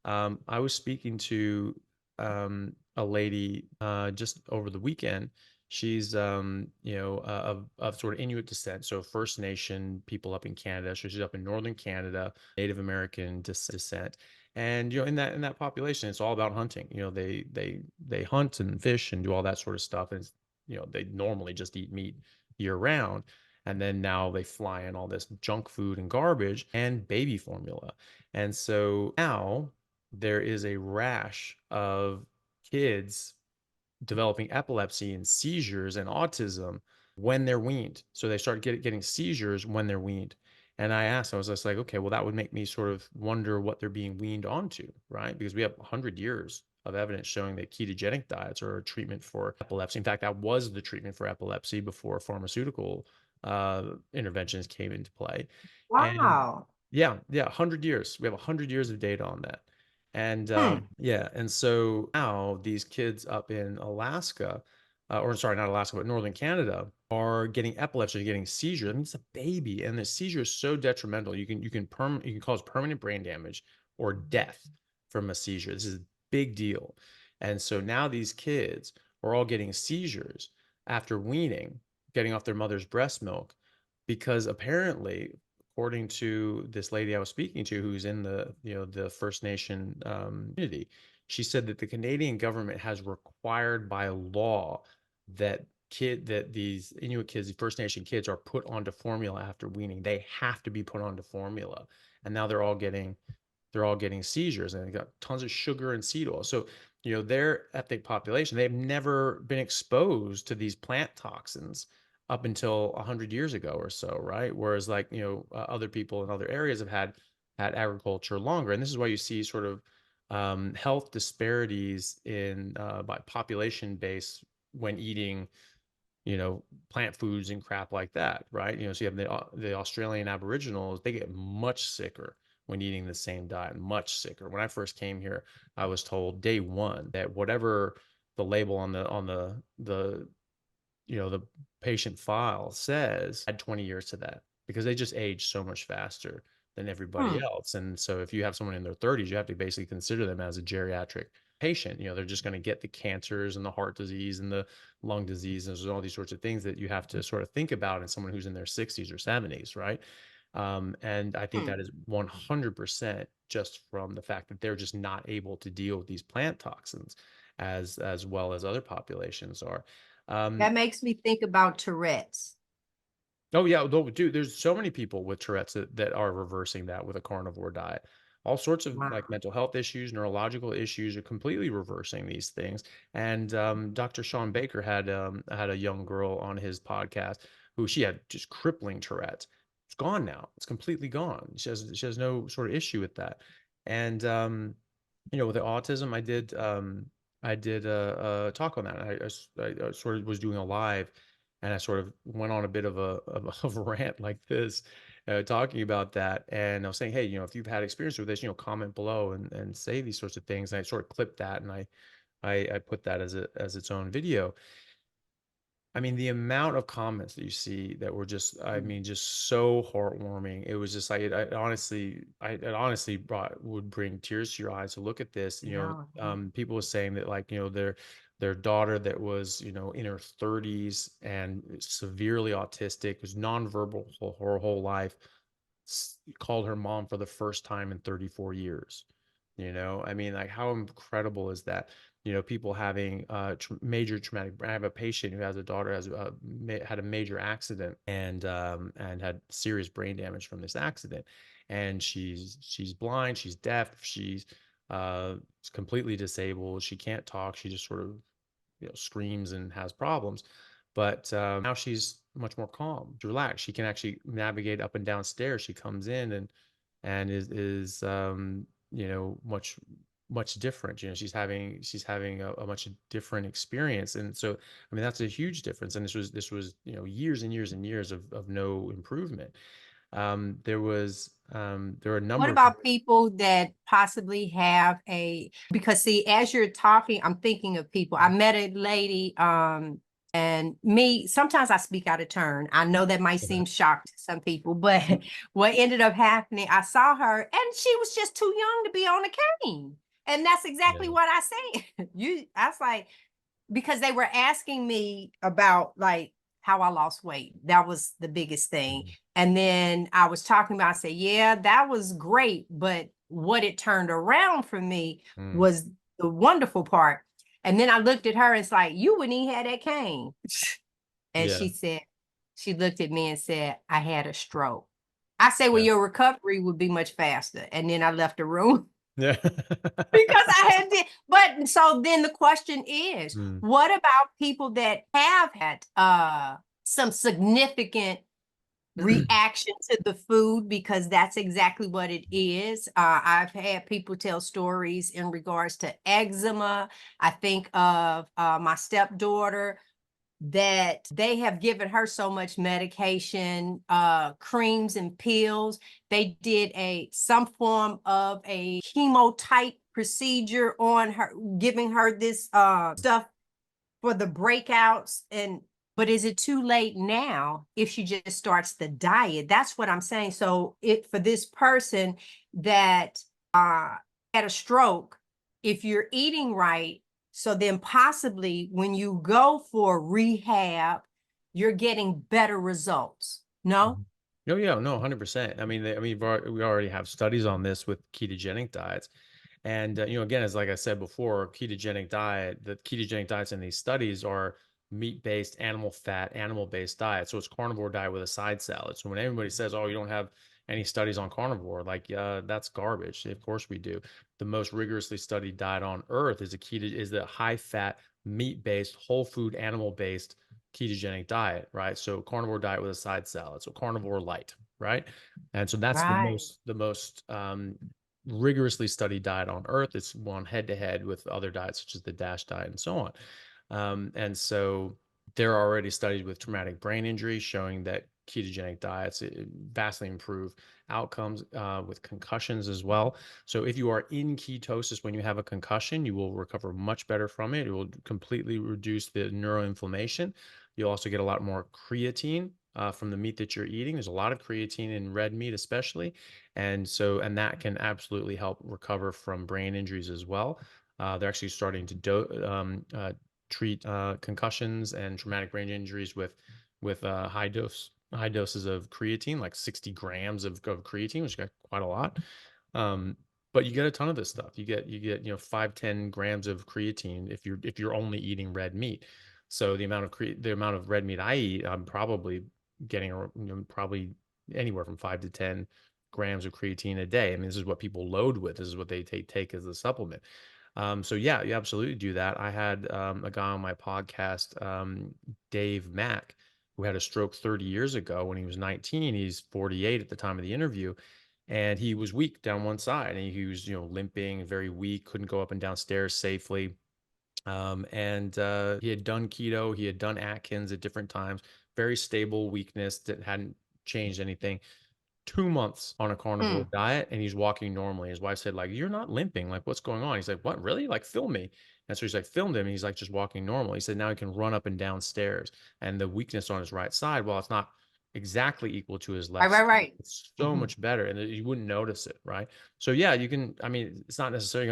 I was speaking to a lady just over the weekend. She's of sort of Inuit descent, so First Nation people up in Canada. So she's up in northern Canada, Native American descent. And in that population, it's all about hunting. They hunt and fish and do all that sort of stuff. And they normally just eat meat year round. And then now they fly in all this junk food and garbage and baby formula. And so now there is a rash of kids developing epilepsy and seizures and autism when they're weaned. So they start getting seizures when they're weaned. And I was just like, okay, well, that would make me sort of wonder what they're being weaned onto, right? Because we have 100 years of evidence showing that ketogenic diets are a treatment for epilepsy. In fact, that was the treatment for epilepsy before pharmaceutical interventions came into play. And Wow. yeah, 100 years. We have 100 years of data on that. And Hmm. yeah, and so now these kids up in Alaska, or sorry, not Alaska, but northern Canada, are getting epilepsy, getting seizure. I mean, it's a baby, and the seizure is so detrimental. You can cause permanent brain damage or death from a seizure. This is a big deal. And so now these kids are all getting seizures after weaning, getting off their mother's breast milk, because apparently, according to this lady I was speaking to, who's in the First Nation community, she said that the Canadian government has required by law that these Inuit kids, the First Nation kids, are put onto formula after weaning. They have to be put onto formula, and now they're all getting seizures, and they got tons of sugar and seed oil. So their ethnic population, they've never been exposed to these plant toxins up until 100 years ago or so, right? Whereas like other people in other areas have had agriculture longer, and this is why you see sort of health disparities in by population base when eating plant foods and crap like that, right? So you have the Australian Aboriginals, they get much sicker when eating the same diet, much sicker. When I first came here, I was told day one that whatever the label on the patient file says, add 20 years to that, because they just age so much faster than everybody Hmm. else. And so if you have someone in their 30s, you have to basically consider them as a geriatric patient. They're just going to get the cancers and the heart disease and the lung diseases and all these sorts of things that you have to sort of think about in someone who's in their 60s or 70s, right? And I think Hmm. that is 100% just from the fact that they're just not able to deal with these plant toxins as well as other populations are. That Um, makes me think about Tourette's. Oh yeah, dude, there's so many people with Tourette's that are reversing that with a carnivore diet. All sorts of like Wow. mental health issues, neurological issues are completely reversing these things. And Dr. Sean Baker had a young girl on his podcast who she had just crippling Tourette's. It's gone now. It's completely gone. She has no sort of issue with that. And with the autism, I did a talk on that. I sort of was doing a live, and I sort of went on a bit of a rant like this, talking about that. And I was saying, hey, if you've had experience with this, comment below and say these sorts of things. And I sort of clipped that, and I put that as its own video. I mean, the amount of comments that you see that were just, I mean, just so heartwarming. It was just like, it honestly would bring tears to your eyes to look at this. No. People were saying that, like, their daughter that was, in her 30s and severely autistic, was nonverbal her whole life, called her mom for the first time in 34 years. I mean, like, how incredible is that? People having major traumatic. I have a patient who has a daughter has had a major accident and had serious brain damage from this accident, and she's blind, she's deaf, she's completely disabled, she can't talk, she just sort of screams and has problems. But now she's much more calm, relaxed. She can actually navigate up and down stairs. She comes in and is much different. She's having a much different experience. And so I mean, that's a huge difference. And this was years and years and years of no improvement. There were a What number of. about people that possibly have because see, as you're talking, I'm thinking of people. I met a lady And me, sometimes I speak out of turn. I know that might seem shocked to some people, but what ended up happening, I saw her and she was just too young to be on a cane. And that's exactly Yeah. what I said. I was like, because they were asking me about like how I lost weight. That was the biggest thing. Mhm. And then I was talking about, I said, yeah, that was great. But what it turned around for me Mm. was the wonderful part. And then I looked at her, it's like, you wouldn't even have that cane. And Yeah. she said, she looked at me and said, I had a stroke. I said, well, Yeah. your recovery would be much faster. And then I left the room Yeah. because I had did. But so then the question is, Mm. what about people that have had some significant reaction to the food, because that's exactly what it is. I've had people tell stories in regards to eczema. I think of my stepdaughter that they have given her so much medication, creams and pills. They did some form of a chemo type procedure on her, giving her this stuff for the breakouts. And but is it too late now if she just starts the diet? That's what I'm saying. So it for this person that had a stroke, if you're eating right, so then possibly when you go for rehab, you're getting better results. No? Mhm. Oh yeah, no, 100%. We already have studies on this with ketogenic diets. And again, as like I said before, the ketogenic diets in these studies are meat-based, animal fat, animal-based diets. So it's carnivore diet with a side salad. So when everybody says, "Oh, you don't have any studies on carnivore," like, yeah, that's garbage. Of course we do. The most rigorously studied diet on earth is the high-fat, meat-based, whole food, animal-based ketogenic diet, right? So carnivore diet with a side salad. So carnivore light, right? And so that's Right. the most rigorously studied diet on earth. It's one head to head with other diets such as the DASH diet and so on. And so there are already studies with traumatic brain injury showing that ketogenic diets vastly improve outcomes with concussions as well. So if you are in ketosis when you have a concussion, you will recover much better from it. It will completely reduce the neuroinflammation. You'll also get a lot more creatine from the meat that you're eating. There's a lot of creatine in red meat, especially. And that can absolutely help recover from brain injuries as well. They're actually starting to treat concussions and traumatic brain injuries with high doses of creatine, like 60 grams of creatine, which got quite a lot. Um, but you get a ton of this stuff. You get 5-10 grams of creatine if you're only eating red meat. So the amount of red meat I eat, I'm probably getting probably anywhere from 5 to 10 grams of creatine a day. I mean, this is what people load with. This is what they take as a supplement. So yeah, you absolutely do that. I had a guy on my podcast, Dave Mack, who had a stroke 30 years ago when he was 19. He's 48 at the time of the interview, and he was weak down one side, and he was limping, very weak, couldn't go up and down stairs safely. And he had done keto, he had done Atkins at different times, very stable weakness that hadn't changed anything. 2 months on a carnivore Mm. diet and he's walking normally. His wife said, like, "You're not limping. Like, what's going on?" He's like, "What, really? Like, film me." And so he's like, filmed him, and he's like just walking normal. He said now he can run up and down stairs. And the weakness on his right side, while it's not exactly equal to his Right, left right, side, right. it's so Mhm. much better. And you wouldn't notice it, right? So yeah, you can, I mean, it's not necessarily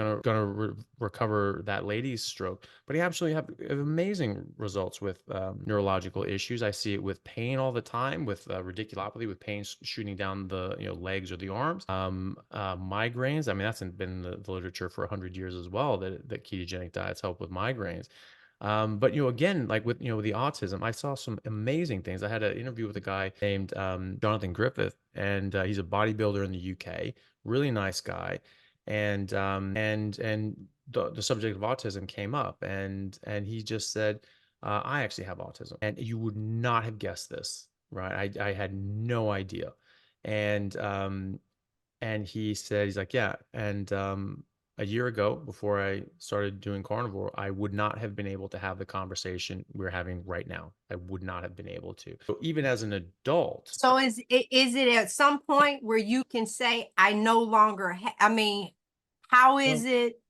recover that lady's stroke, but he absolutely have amazing results with neurological issues. I see it with pain all the time, with radiculopathy, with pain shooting down the legs or the arms. Migraines. I mean, that's been in the literature for 100 years as well. That ketogenic diets help with migraines. But again, like with with the autism, I saw some amazing things. I had an interview with a guy named Jonathan Griffith, and he's a bodybuilder in the UK. Really nice guy, and the subject of autism came up, and he just said, "I actually have autism," and you would not have guessed this, right? I had no idea, and he said, he's like, yeah. And a year ago, before I started doing carnivore, I would not have been able to have the conversation we're having right now. I would not have been able to. So even as an adult, So is it at some point where you can say, I no longer I mean, how is it?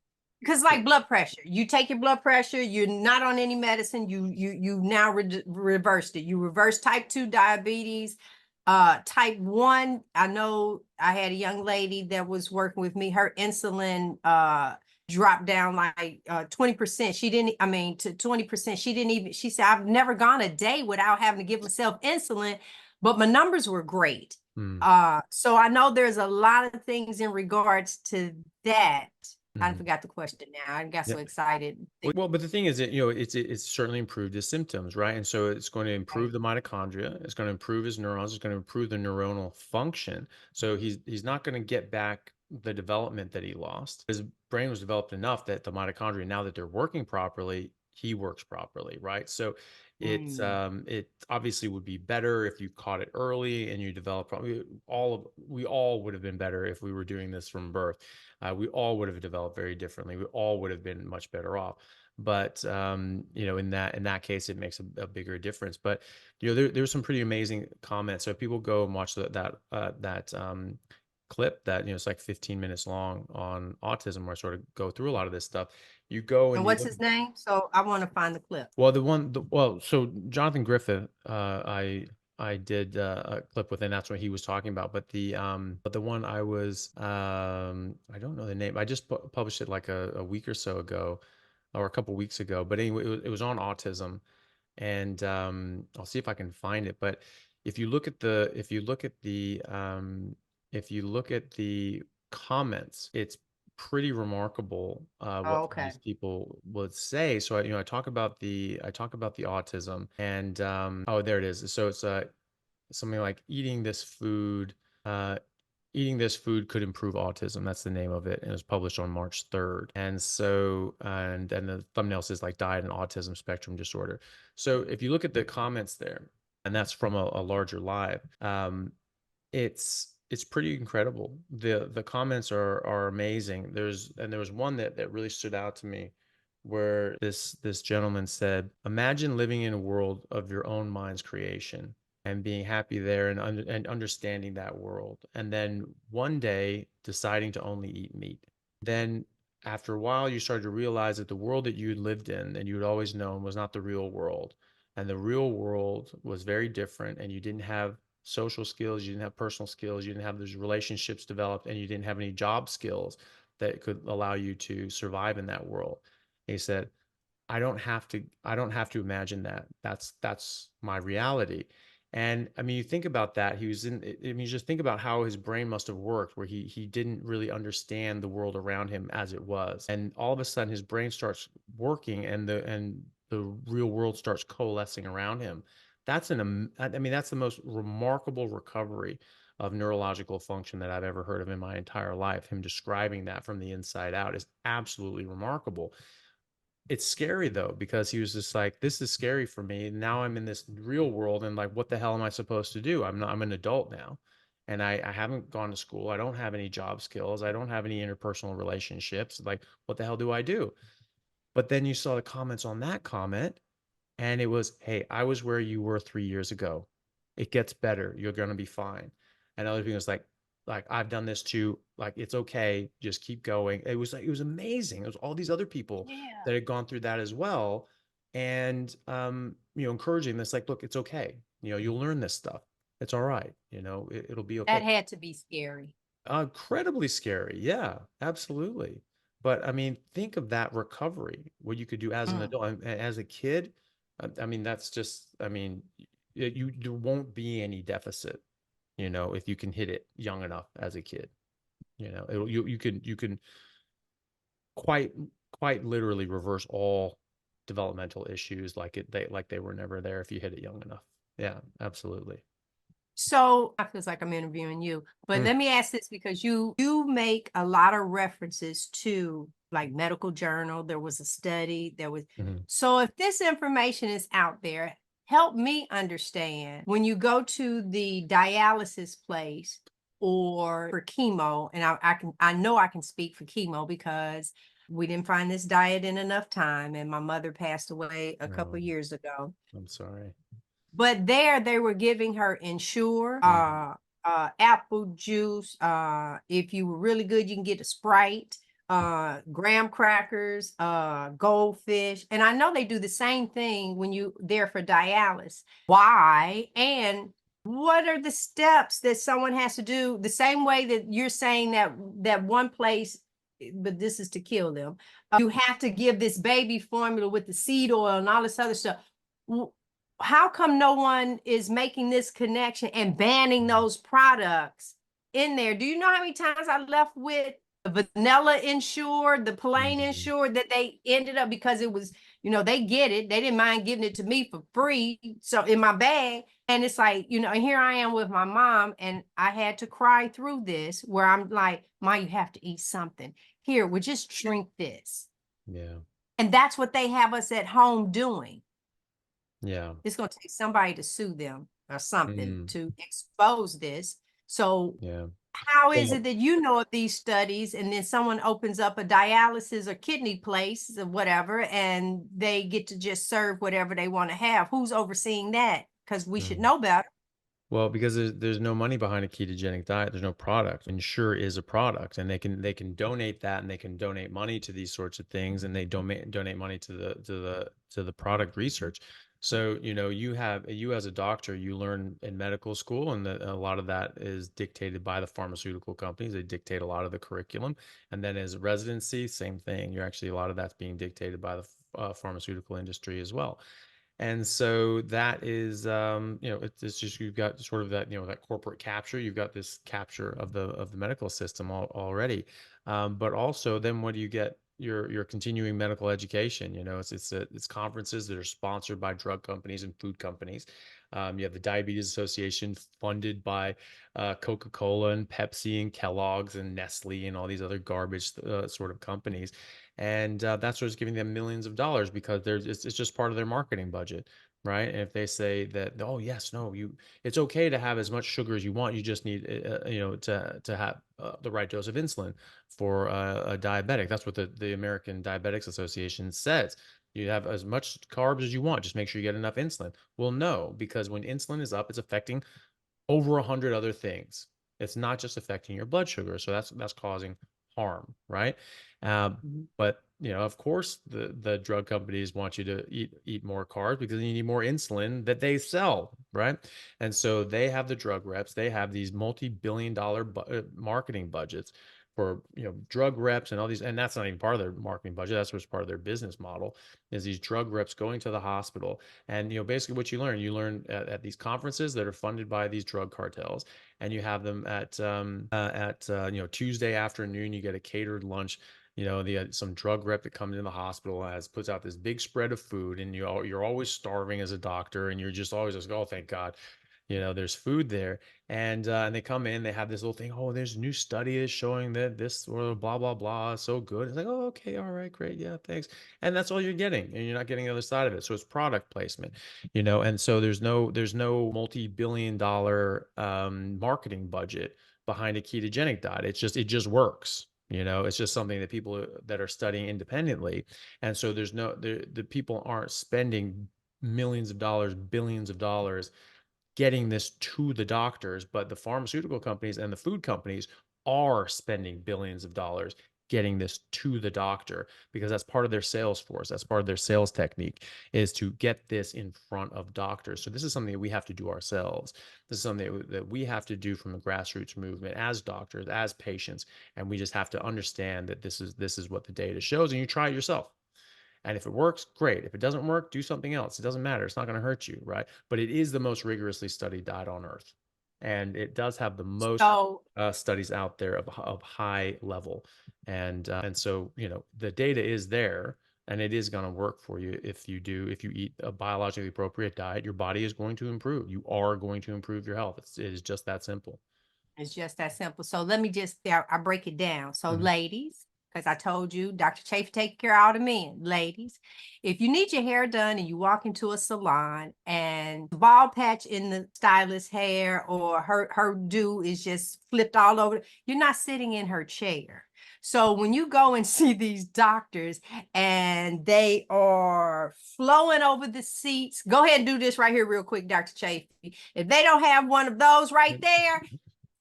Because like blood pressure, you take your blood pressure, you're not on any medicine, you now reversed it. You reverse type 2 diabetes. Type 1, I know I had a young lady that was working with me, her insulin dropped down like 20%. She didn't, I mean, to 20%. She didn't even, she said, I've never gone a day without having to give myself insulin, but my numbers were great. Mm, So I know there's a lot of things in regards to that. I mhm. forgot the question now. I got Yeah. so excited. Well, but the thing is that, it's certainly improved his symptoms, right? And so it's going to Right. improve the mitochondria, it's going to improve his neurons, it's going to improve the neuronal function. So he's not going to get back the development that he lost. His brain was developed enough that the mitochondria, now that they're working properly, he works properly, right? So Mm. it obviously would be better if you caught it early and you developed we all would have been better if we were doing this from birth. We all would have developed very differently. We all would have been much better off. But in that case, it makes a bigger difference. But there's some pretty amazing comments. So if people go and watch that clip that it's like 15 minutes long on autism, where I sort of go through a lot of this stuff. You go And and you what's look. his name? So I want to find the clip. Well, so Jonathan Griffith, I did a clip with, and that's what he was talking about. But the one I don't know the name. I just published it like a week or so ago, or a couple weeks ago. But anyway, it was on autism, and I'll see if I can find it. But if you look at the if you look at the comments, it's pretty remarkable what Oh, some of okay. these people would say. So I talk about the autism, and oh, there it is. So it's something like uh, eating this food could improve autism. That's the name of it. And it was published on March 3rd. And so, and then the thumbnail says like diet and autism spectrum disorder. So if you look at the comments there, and that's from a larger live, it's pretty incredible. The comments are amazing. There was one that really stood out to me, where this gentleman said, "Imagine living in a world of your own mind's creation and being happy there, and understanding that world, and then one day deciding to only eat meat. Then after a while, you started to realize that the world that you had lived in and you had always known was not the real world, and the real world was very different, and you didn't have social skills, you didn't have personal skills, you didn't have those relationships developed, and you didn't have any job skills that could allow you to survive in that world." And he said, I don't have to imagine that. That's my reality. And I mean, you think about that. I mean, just think about how his brain must have worked, where he didn't really understand the world around him as it was. And all of a sudden his brain starts working, and the real world starts coalescing around him. I mean, that's the most remarkable recovery of neurological function that I've ever heard of in my entire life. Him describing that from the inside out is absolutely remarkable. It's scary though, because he was just like, this is scary for me. Now I'm in this real world, and like, what the hell am I supposed to do? I'm an adult now, and I haven't gone to school. I don't have any job skills. I don't have any interpersonal relationships. Like, what the hell do I do? But then you saw the comments on that comment, and it was, "Hey, I was where you were 3 years ago. It gets better. You're gonna be fine." And other people was like, "I've done this too. Like, it's okay. Just keep going." It was amazing. It was all these other people Yeah. that had gone through that as well, and encouraging this, like, "Look, it's okay. You'll learn this stuff. It's all right. It'll be That okay." had to be scary. Incredibly scary. Yeah, absolutely. But I mean, think of that recovery, what you could do as an Mm. adult. As a kid, I mean, that's just, I mean, there won't be any deficit, if you can hit it young enough as a kid. You can quite quite literally reverse all developmental issues, like they were never there, if you hit it young enough. Yeah, absolutely. So I feels like I'm interviewing you, but Mm, let me ask this because you make a lot of references to like medical journal. There was a study, there was mhm, so if this information is out there, help me understand when you go to the dialysis place or for chemo, and I know I can speak for chemo because we didn't find this diet in enough time, and my mother passed away a couple no, years ago. I'm sorry. But there they were giving her Ensure, Mhm, apple juice. If you were really good, you can get a Sprite. graham crackers, goldfish. And I know they do the same thing when you there for dialysis. Why? And what are the steps that someone has to do the same way that you're saying that one place, but this is to kill them. You have to give this baby formula with the seed oil and all this other stuff. How come no one is making this connection and banning those products in there? Do you know how many times I left with the vanilla insured, the plain Mhm. insured, that they ended up, because it was, they get it. They didn't mind giving it to me for free. So in my bag. And it's like, here I am with my mom, and I had to cry through this where I'm like, Ma, you have to eat something. Here, we'll just drink this. Yeah. And that's what they have us at home doing. Yeah. It's going to take somebody to sue them or something Mm. to expose this. So Yeah. how is it Well, that you know of these studies, and then someone opens up a dialysis or kidney place or whatever, and they get to just serve whatever they want to have? Who's overseeing that? Because we should mm. know better. Well, because there's no money behind a ketogenic diet. There's no product. Ensure is a product, and they can donate that, and they can donate money to these sorts of things, and they donate money to the product research. So you as a doctor, you learn in medical school, and a lot of that is dictated by the pharmaceutical companies. They dictate a lot of the curriculum, and then as a residency, same thing. You're actually a lot of that's being dictated by the pharmaceutical industry as well. And so that is, it's just you've got sort of that, that corporate capture. You've got this capture of the medical system already, but also then what do you get? Your continuing medical education. It's conferences that are sponsored by drug companies and food companies. You have the Diabetes Association funded by Coca-Cola and Pepsi and Kellogg's and Nestle and all these other garbage sort of companies. And that's what's giving them millions of dollars because it's just part of their marketing budget, right? And if they say that, oh yes, no, it's okay to have as much sugar as you want, you just need to have the right dose of insulin for a diabetic. That's what the American Diabetics Association says. You have as much carbs as you want, just make sure you get enough insulin. Well, no, because when insulin is up, it's affecting over 100 other things. It's not just affecting your blood sugar, so that's causing harm, right? But of course, the drug companies want you to eat more carbs because you need more insulin that they sell, right? And so they have the drug reps. They have these multi-billion-dollar marketing budgets for drug reps and all these, and that's not even part of their marketing budget. That's what's part of their business model is these drug reps going to the hospital. And basically what you learn at these conferences that are funded by these drug cartels, and you have them at Tuesday afternoon. You get a catered lunch. Some drug rep that comes into the hospital puts out this big spread of food, and you're always starving as a doctor, and you're just always just, oh, thank God, there's food there. And they come in, they have this little thing. Oh, there's a new study is showing that this or blah blah blah is so good. It's like, oh, okay, all right, great, yeah, thanks. And that's all you're getting, and you're not getting the other side of it. So it's product placement, and so there's no multi-billion-dollar marketing budget behind a ketogenic diet. It just works. It's just something that people that are studying independently, and so the people aren't spending millions of dollars, billions of dollars getting this to the doctors, but the pharmaceutical companies and the food companies are spending billions of dollars getting this to the doctor because that's part of their sales force. That's part of their sales technique is to get this in front of doctors. So this is something that we have to do ourselves. This is something that we have to do from the grassroots movement as doctors, as patients, and we just have to understand that this is what the data shows, and you try it yourself. And if it works, great. If it doesn't work, do something else. It doesn't matter. It's not going to hurt you, right? But it is the most rigorously studied diet on earth. And it does have the most So studies out there of high level. And so, the data is there and it is going to work for you if you eat a biologically appropriate diet, your body is going to improve. You are going to improve your health. It is just that simple. it's just that simple. So let me just, I break it down. So Mhm. ladies, because I told you, Dr. Chafe take care of all the men. Ladies, if you need your hair done and you walk into a salon and the bald patch in the stylist's hair or her do is just flipped all over, you're not sitting in her chair. So when you go and see these doctors and they are flowing over the seats, go ahead and do this right here real quick, Dr. Chafe. If they don't have one of those right there,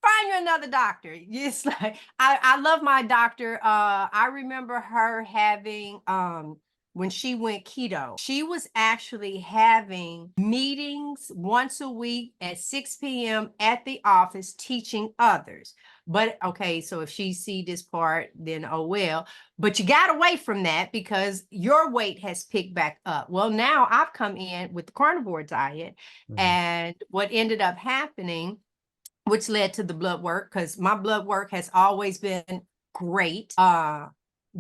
find you another doctor. It's like I love my doctor. I remember her having when she went keto, she was actually having meetings once a week at 6 p.m. at the office teaching others. But okay, so if she see this part, then oh well. But you got away from that because your weight has picked back up. Well, now I've come in with the carnivore diet, Mhm. and what ended up happening, which led to the blood work, because my blood work has always been great,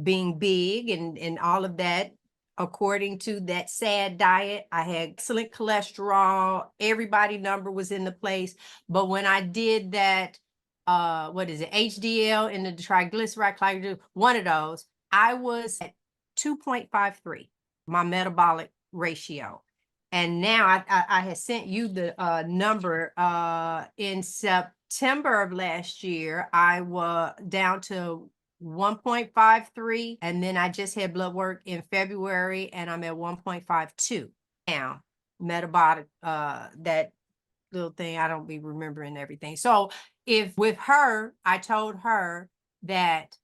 being big and all of that. According to that sad diet, I had excellent cholesterol, everybody number was in the place. But when I did that, what is it, HDL and the triglyceride, one of those, I was at 2.53, my metabolic ratio. And now I had sent you the number in September of last year. I was down to 1.53, and then I just had blood work in February, and I'm at 1.52 now. Metabolic, that little thing, I don't be remembering everything. So if with her, I told her that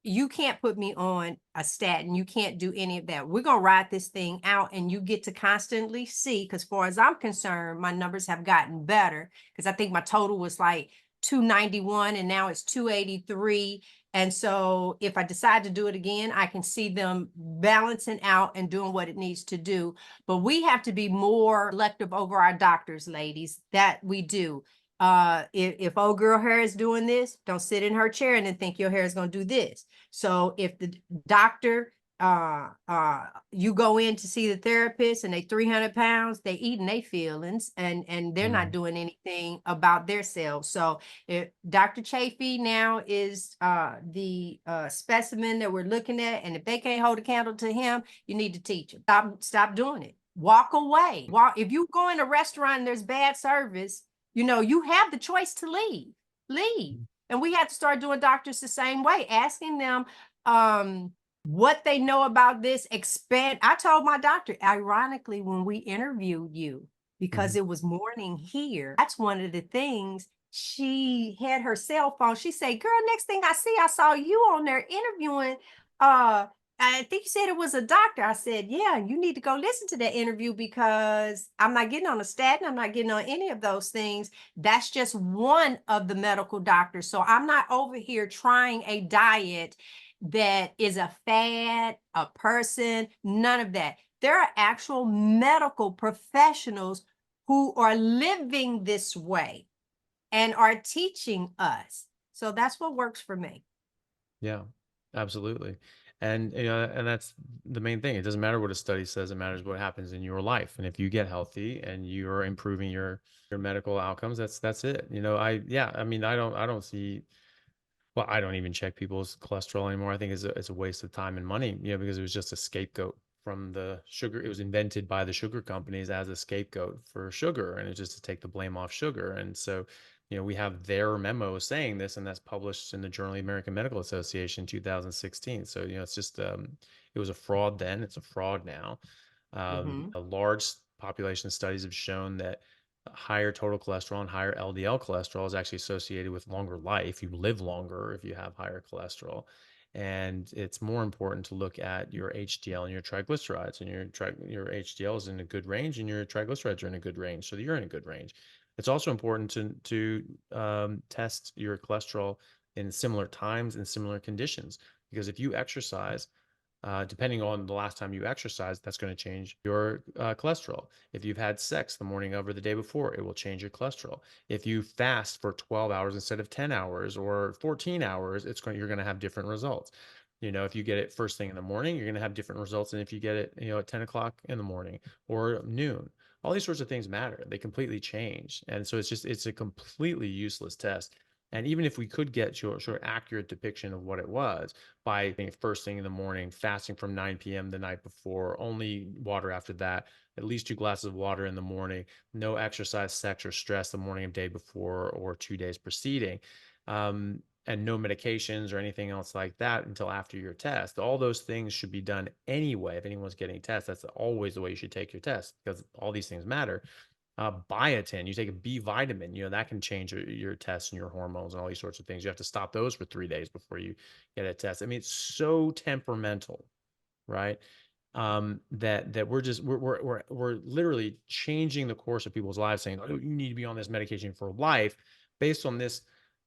you can't put me on a statin. You can't do any of that. We're going to ride this thing out, and you get to constantly see, because far as I'm concerned, my numbers have gotten better, because I think my total was like 291 and now it's 283. And so if I decide to do it again, I can see them balancing out and doing what it needs to do. But we have to be more selective over our doctors, ladies. That we do. If old girl hair is doing this, don't sit in her chair and then think your hair is going to do this. So if the doctor, you go in to see the therapist and they 300 pounds, they eating their feelings, and they're not Mhm. doing anything about their selves. So if Dr. Chafee now is the specimen that we're looking at, and if they can't hold a candle to him, you need to teach them. Stop doing it. Walk away. If you go in a restaurant and there's bad service, you have the choice to leave. Leave. And we have to start doing doctors the same way, asking them what they know about this. Expand. I told my doctor, ironically, when we interviewed you, because Mhm. it was morning here, that's one of the things. She had her cell phone. She said, girl, next thing I see, I saw you on there interviewing I think you said it was a doctor. I said, yeah, you need to go listen to that interview, because I'm not getting on a statin. I'm not getting on any of those things. That's just one of the medical doctors. So I'm not over here trying a diet that is a fad, a person, none of that. There are actual medical professionals who are living this way and are teaching us. So that's what works for me. Yeah, absolutely. And and that's the main thing. It doesn't matter what a study says, it matters what happens in your life. And if you get healthy and you're improving your medical outcomes, that's it. I mean, I don't see, well, I don't even check people's cholesterol anymore. I think it's a waste of time and money, because it was just a scapegoat from the sugar. It was invented by the sugar companies as a scapegoat for sugar, and it's just to take the blame off sugar. And so, we have their memo saying this, and that's published in the Journal of the American Medical Association 2016. So, it's just it was a fraud then, it's a fraud now. Mm-hmm. A large population studies have shown that higher total cholesterol and higher LDL cholesterol is actually associated with longer life. You live longer if you have higher cholesterol. And it's more important to look at your HDL and your triglycerides, and your HDL is in a good range and your triglycerides are in a good range. So you're in a good range. It's also important to test your cholesterol in similar times and similar conditions, because if you exercise, depending on the last time you exercised, that's going to change your cholesterol. If you've had sex the morning of or the day before, it will change your cholesterol. If you fast for 12 hours instead of 10 hours or 14 hours, you're going to have different results. If you get it first thing in the morning, you're going to have different results than if you get it, at 10 o'clock in the morning or noon. All these sorts of things matter. They completely change. And so it's a completely useless test. And even if we could get your sort of accurate depiction of what it was by first thing in the morning, fasting from 9 p.m. the night before, only water after that, at least 2 glasses of water in the morning, no exercise, sex, or stress the morning of day before or 2 days preceding, and no medications or anything else like that until after your test. All those things should be done anyway. If anyone's getting tests, that's always the way you should take your test, because all these things matter. biotin, you take a B vitamin, that can change your tests and your hormones and all these sorts of things. You have to stop those for 3 days before you get a test. I mean, it's so temperamental, right? That we're literally changing the course of people's lives, saying, oh, you need to be on this medication for life based on this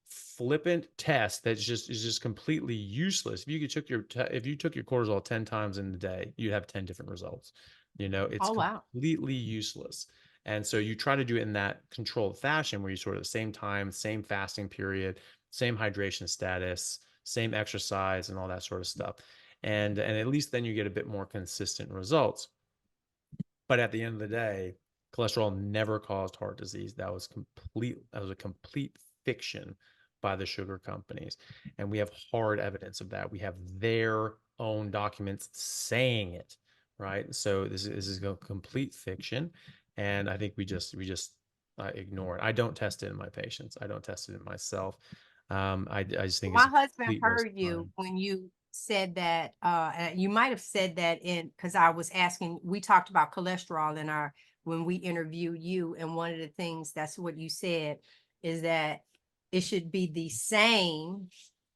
flippant test that is just completely useless. If you took your cortisol 10 times in the day, you'd have 10 different results. It's Oh, wow. completely useless. And so you try to do it in that controlled fashion where you sort of the same time, same fasting period, same hydration status, same exercise and all that sort of stuff. And at least then you get a bit more consistent results. But at the end of the day, cholesterol never caused heart disease. That was a complete fiction by the sugar companies. And we have hard evidence of that. We have their own documents saying it, right? So this is a complete fiction. And I think we just ignore it. I don't test it in my patients. I don't test it in myself. I just think it's My a husband complete waste heard of you time. when you said that, and you might have said that because I was asking, we talked about cholesterol when we interviewed you, and one of the things, that's what you said, is that it should be the same,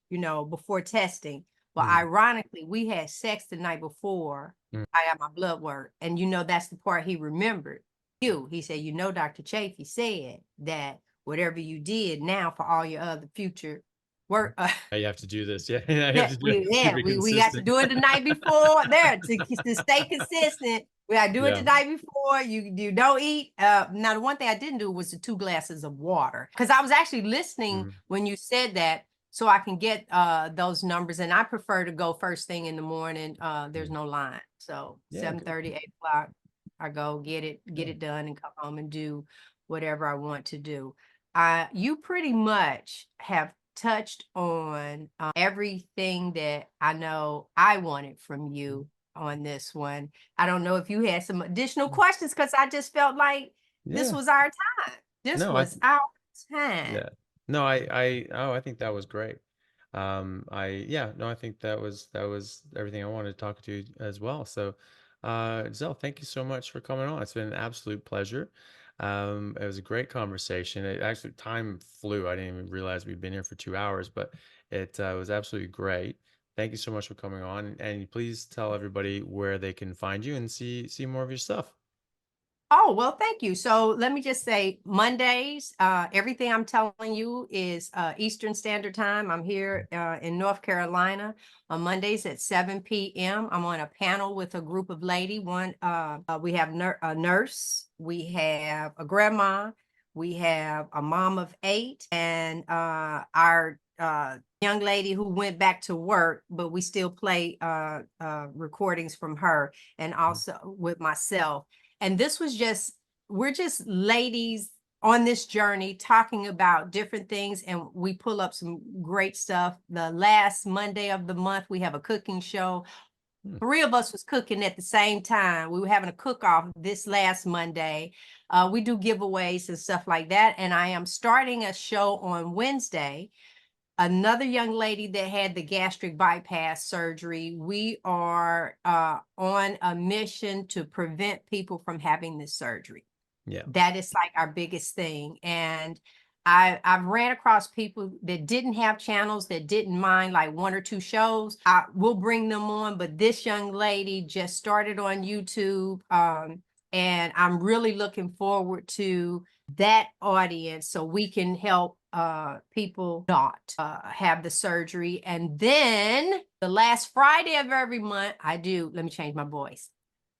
before testing. Well, Mm, ironically, we had sex the night before mm. I got my blood work, and that's the part he remembered. He said, Dr. Chafee said that whatever you did now for all your other future work, Yeah, you have to do this. Yeah, you have yeah, to do we it. Keep yeah, it we got to consistent. do it the night before there to stay consistent. We got to do it the Yeah. night before. You don't eat. Now the one thing I didn't do was the 2 glasses of water, because I was actually listening Mhm. when you said that, so I can get those numbers. And I prefer to go first thing in the morning. There's Mhm. no line, so Yeah, 7:30, 8 o'clock, I go get yeah. it done and come home and do whatever I want to do. You pretty much have touched on everything that I know I wanted from Mhm. you on this one. I don't know if you had some additional Mm. questions, because I just felt like this Yeah. was our time. This No, was our time. yeah. No, I think that was great. Yeah, no, I think that was everything I wanted to talk to you as well. So, Giselle, thank you so much for coming on. It's been an absolute pleasure. It was a great conversation. It actually time flew. I didn't even realize we'd been here for 2 hours, but it was absolutely great. Thank you so much for coming on, and please tell everybody where they can find you and see more of your stuff. Oh, well, thank you. So let me just say, Mondays, everything I'm telling you is Eastern Standard Time. I'm here in North Carolina on Mondays at 7 p.m. I'm on a panel with a group of we have a nurse, we have a grandma, we have a mom of 8, and our young lady who went back to work, but we still play recordings from her, and also with myself. And we're just ladies on this journey talking about different things, and we pull up some great stuff. The last Monday of the month, we have a cooking show. Mhm. 3 of us was cooking at the same time. We were having a cook-off this last Monday. We do giveaways and stuff like that. And I am starting a show on Wednesday. Another young lady that had the gastric bypass surgery. We are on a mission to prevent people from having this surgery. Yeah. That is like our biggest thing. And I've ran across people that didn't have channels, that didn't mind like 1 or 2 shows. I will bring them on, but this young lady just started on YouTube. And I'm really looking forward to that audience, so we can help people not have the surgery. And then the last Friday of every month, let me change my voice,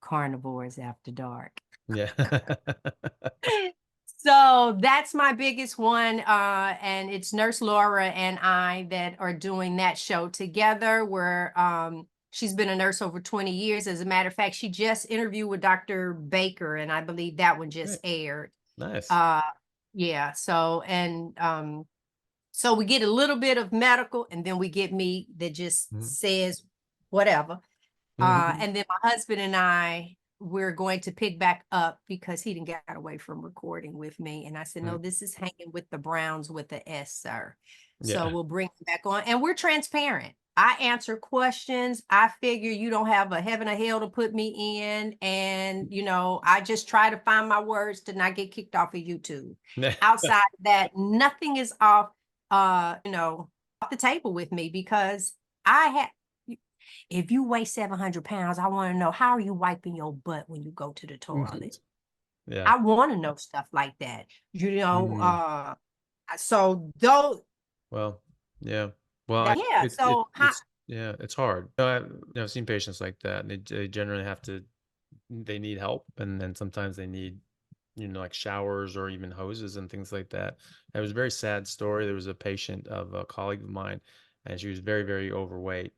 Carnivores After Dark. Yeah. So that's my biggest one. And it's Nurse Laura and I that are doing that show together, where she's been a nurse over 20 years. As a matter of fact, she just interviewed with Dr. Baker, and I believe that one just Great. aired. Nice. Uh, yeah. So we get a little bit of medical, and then we get me that just Mhm. says whatever. Mhm. And then my husband and we're going to pick back up, because he didn't get away from recording with me. And I said, Mhm. no, this is Hanging with the Browns with the S, sir. So Yeah. we'll bring him back on, and we're transparent. I answer questions. I figure you don't have a heaven or hell to put me in. And, I just try to find my words to not get kicked off of YouTube. Outside of that, nothing is off the table with me because I have, if you weigh 700 pounds, I want to know, how are you wiping your butt when you go to the toilet? Yeah. I want to know stuff like that, Mhm. so those, Well, yeah. Well, yeah. So how, yeah, it's hard. I've seen patients like that, and they generally have to they need help, and then sometimes they need, like showers or even hoses and things like that. It was a very sad story. There was a patient of a colleague of mine, and she was very, very overweight.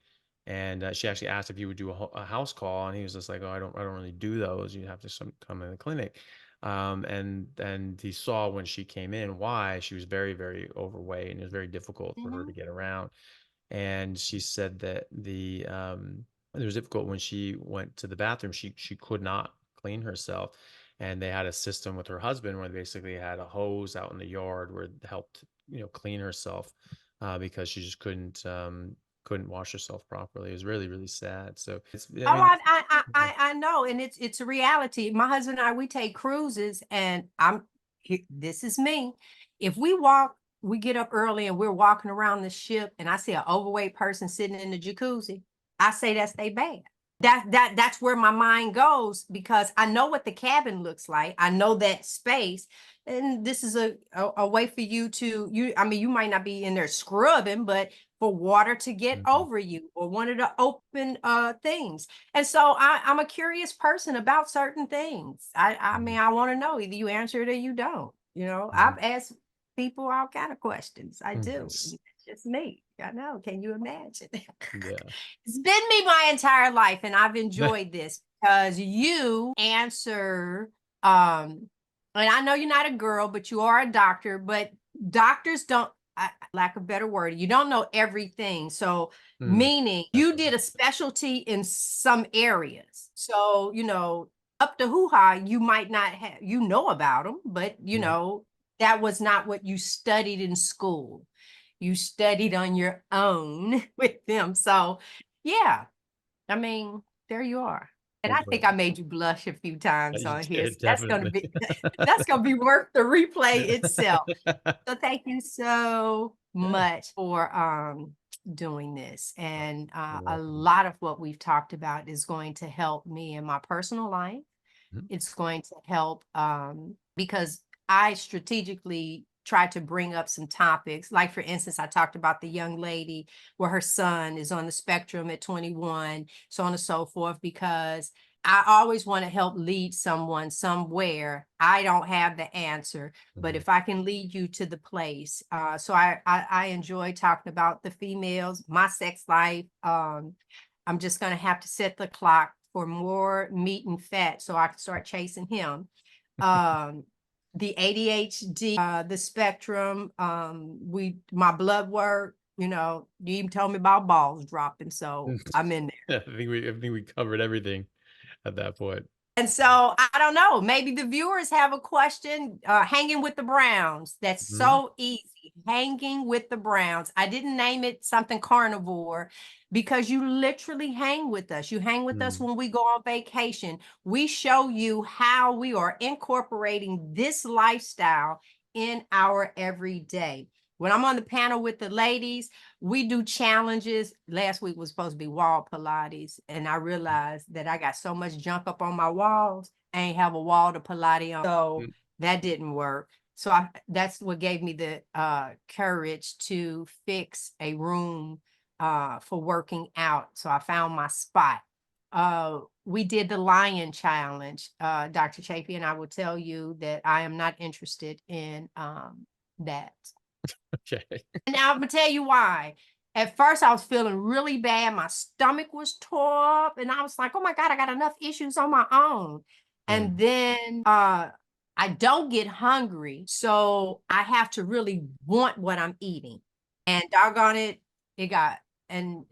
And she actually asked if he would do a house call, and he was just like, "Oh, I don't really do those. You have to come in the clinic." And he saw when she came in why she was very, very overweight, and it was very difficult for her to Mhm. get around. And she said that it was difficult when she went to the bathroom. She could not clean herself, and they had a system with her husband where they basically had a hose out in the yard where it helped clean herself, because she just couldn't wash herself properly. It was really, really sad. So I Oh, mean, I know, and it's a reality. My husband and I, we take cruises, and this is me. If we get up early and we're walking around the ship, and I see an overweight person sitting in the jacuzzi, I say that's they bad. That's where my mind goes because I know what the cabin looks like. I know that space, and this is a way for you to I mean, you might not be in there scrubbing, but for water to get Mhm, over you or one of the open things. And so I'm a curious person about certain things. I mhm, mean, I want to know, either you answer it or you don't. mhm, I've asked people all kind of questions. I do. mhm. It's just me. I know. Can you imagine? Yeah. It's been me my entire life, and I've enjoyed this because you answer and I know you're not a girl, but you are a doctor, but doctors don't, lack of better word, you don't know everything. So, Mm, meaning you definitely. did a specialty in some areas. So, up to hoo-ha, you might not have, about them, but Mhm. that was not what you studied in school. You studied on your own with them. So, yeah, I mean, there you are. And I'm I think glad. I made you blush a few times You on here. So did, definitely. that's gonna be worth the replay itself. So thank you so Yeah, much for doing this. And you're a welcome. lot of what we've talked about is going to help me in my personal life. Mhm, It's going to help because I strategically try to bring up some topics. Like, for instance, I talked about the young lady where her son is on the spectrum at 21, so on and so forth, because I always want to help lead someone somewhere. I don't have the answer, but mhm. if I can lead you to the place. So I enjoy talking about the females, my sex life. I'm just going to have to set the clock for more meat and fat so I can start chasing him. Um, the ADHD, the spectrum, my blood work, you even told me about balls dropping. So I'm in there. Yeah, I think we covered everything at that point. And so I don't know, maybe the viewers have a question. Hanging with the Browns. That's Mhm, so easy. Hanging with the Browns. I didn't name it something carnivore because you literally hang with us. You hang with us mm, when we go on vacation. We show you how we are incorporating this lifestyle in our everyday. When I'm on the panel with the ladies, we do challenges. Last week was supposed to be wall Pilates, and I realized that I got so much junk up on my walls. I ain't have a wall to Pilates on, so mm, that didn't work. So that's what gave me the courage to fix a room for working out. So I found my spot. We did the lion challenge. Dr. Chapey, and I will tell you that I am not interested in that. okay. And now I'm gonna tell you why. At first, I was feeling really bad. My stomach was tore up, and I was like, "Oh my God, I got enough issues on my own." And Mm, then I don't get hungry, so I have to really want what I'm eating. And doggone it, it got, and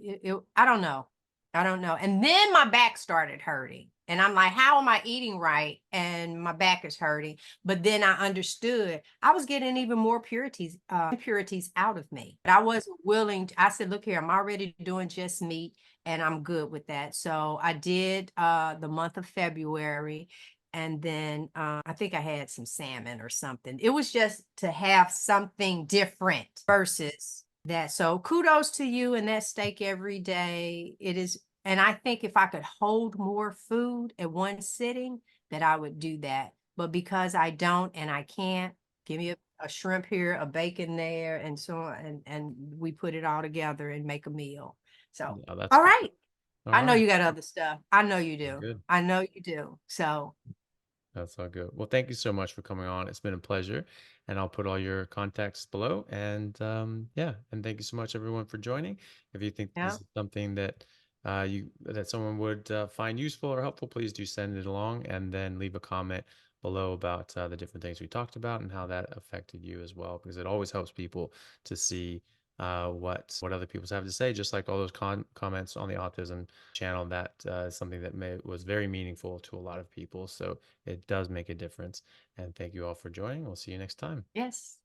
I don't know, I don't know. And then my back started hurting. And I'm like, how am I eating right? And my back is hurting. But then I understood I was getting even more impurities out of me. But I wasn't willing to, I said, look here, I'm already doing just meat and I'm good with that. So I did the month of February. And then I think I had some salmon or something. It was just to have something different versus that. So kudos to you and that steak every day. It is, and I think if I could hold more food at one sitting, that I would do that. But because I don't and I can't, give me a shrimp here, a bacon there, and so on, and we put it all together and make a meal. So, Yeah, that's all good. right. All I know right. you got other stuff. I know you do. Good. I know you do. So, That's all good. Well, thank you so much for coming on. It's been a pleasure, and I'll put all your contacts below. And yeah, and thank you so much, everyone, for joining. If you think this yeah. is something that someone would find useful or helpful, please do send it along, and then leave a comment below about the different things we talked about and how that affected you as well, because it always helps people to see what other people have to say, just like all those comments on the autism channel. That is something that was very meaningful to a lot of people. So it does make a difference. And thank you all for joining. We'll see you next time. Yes.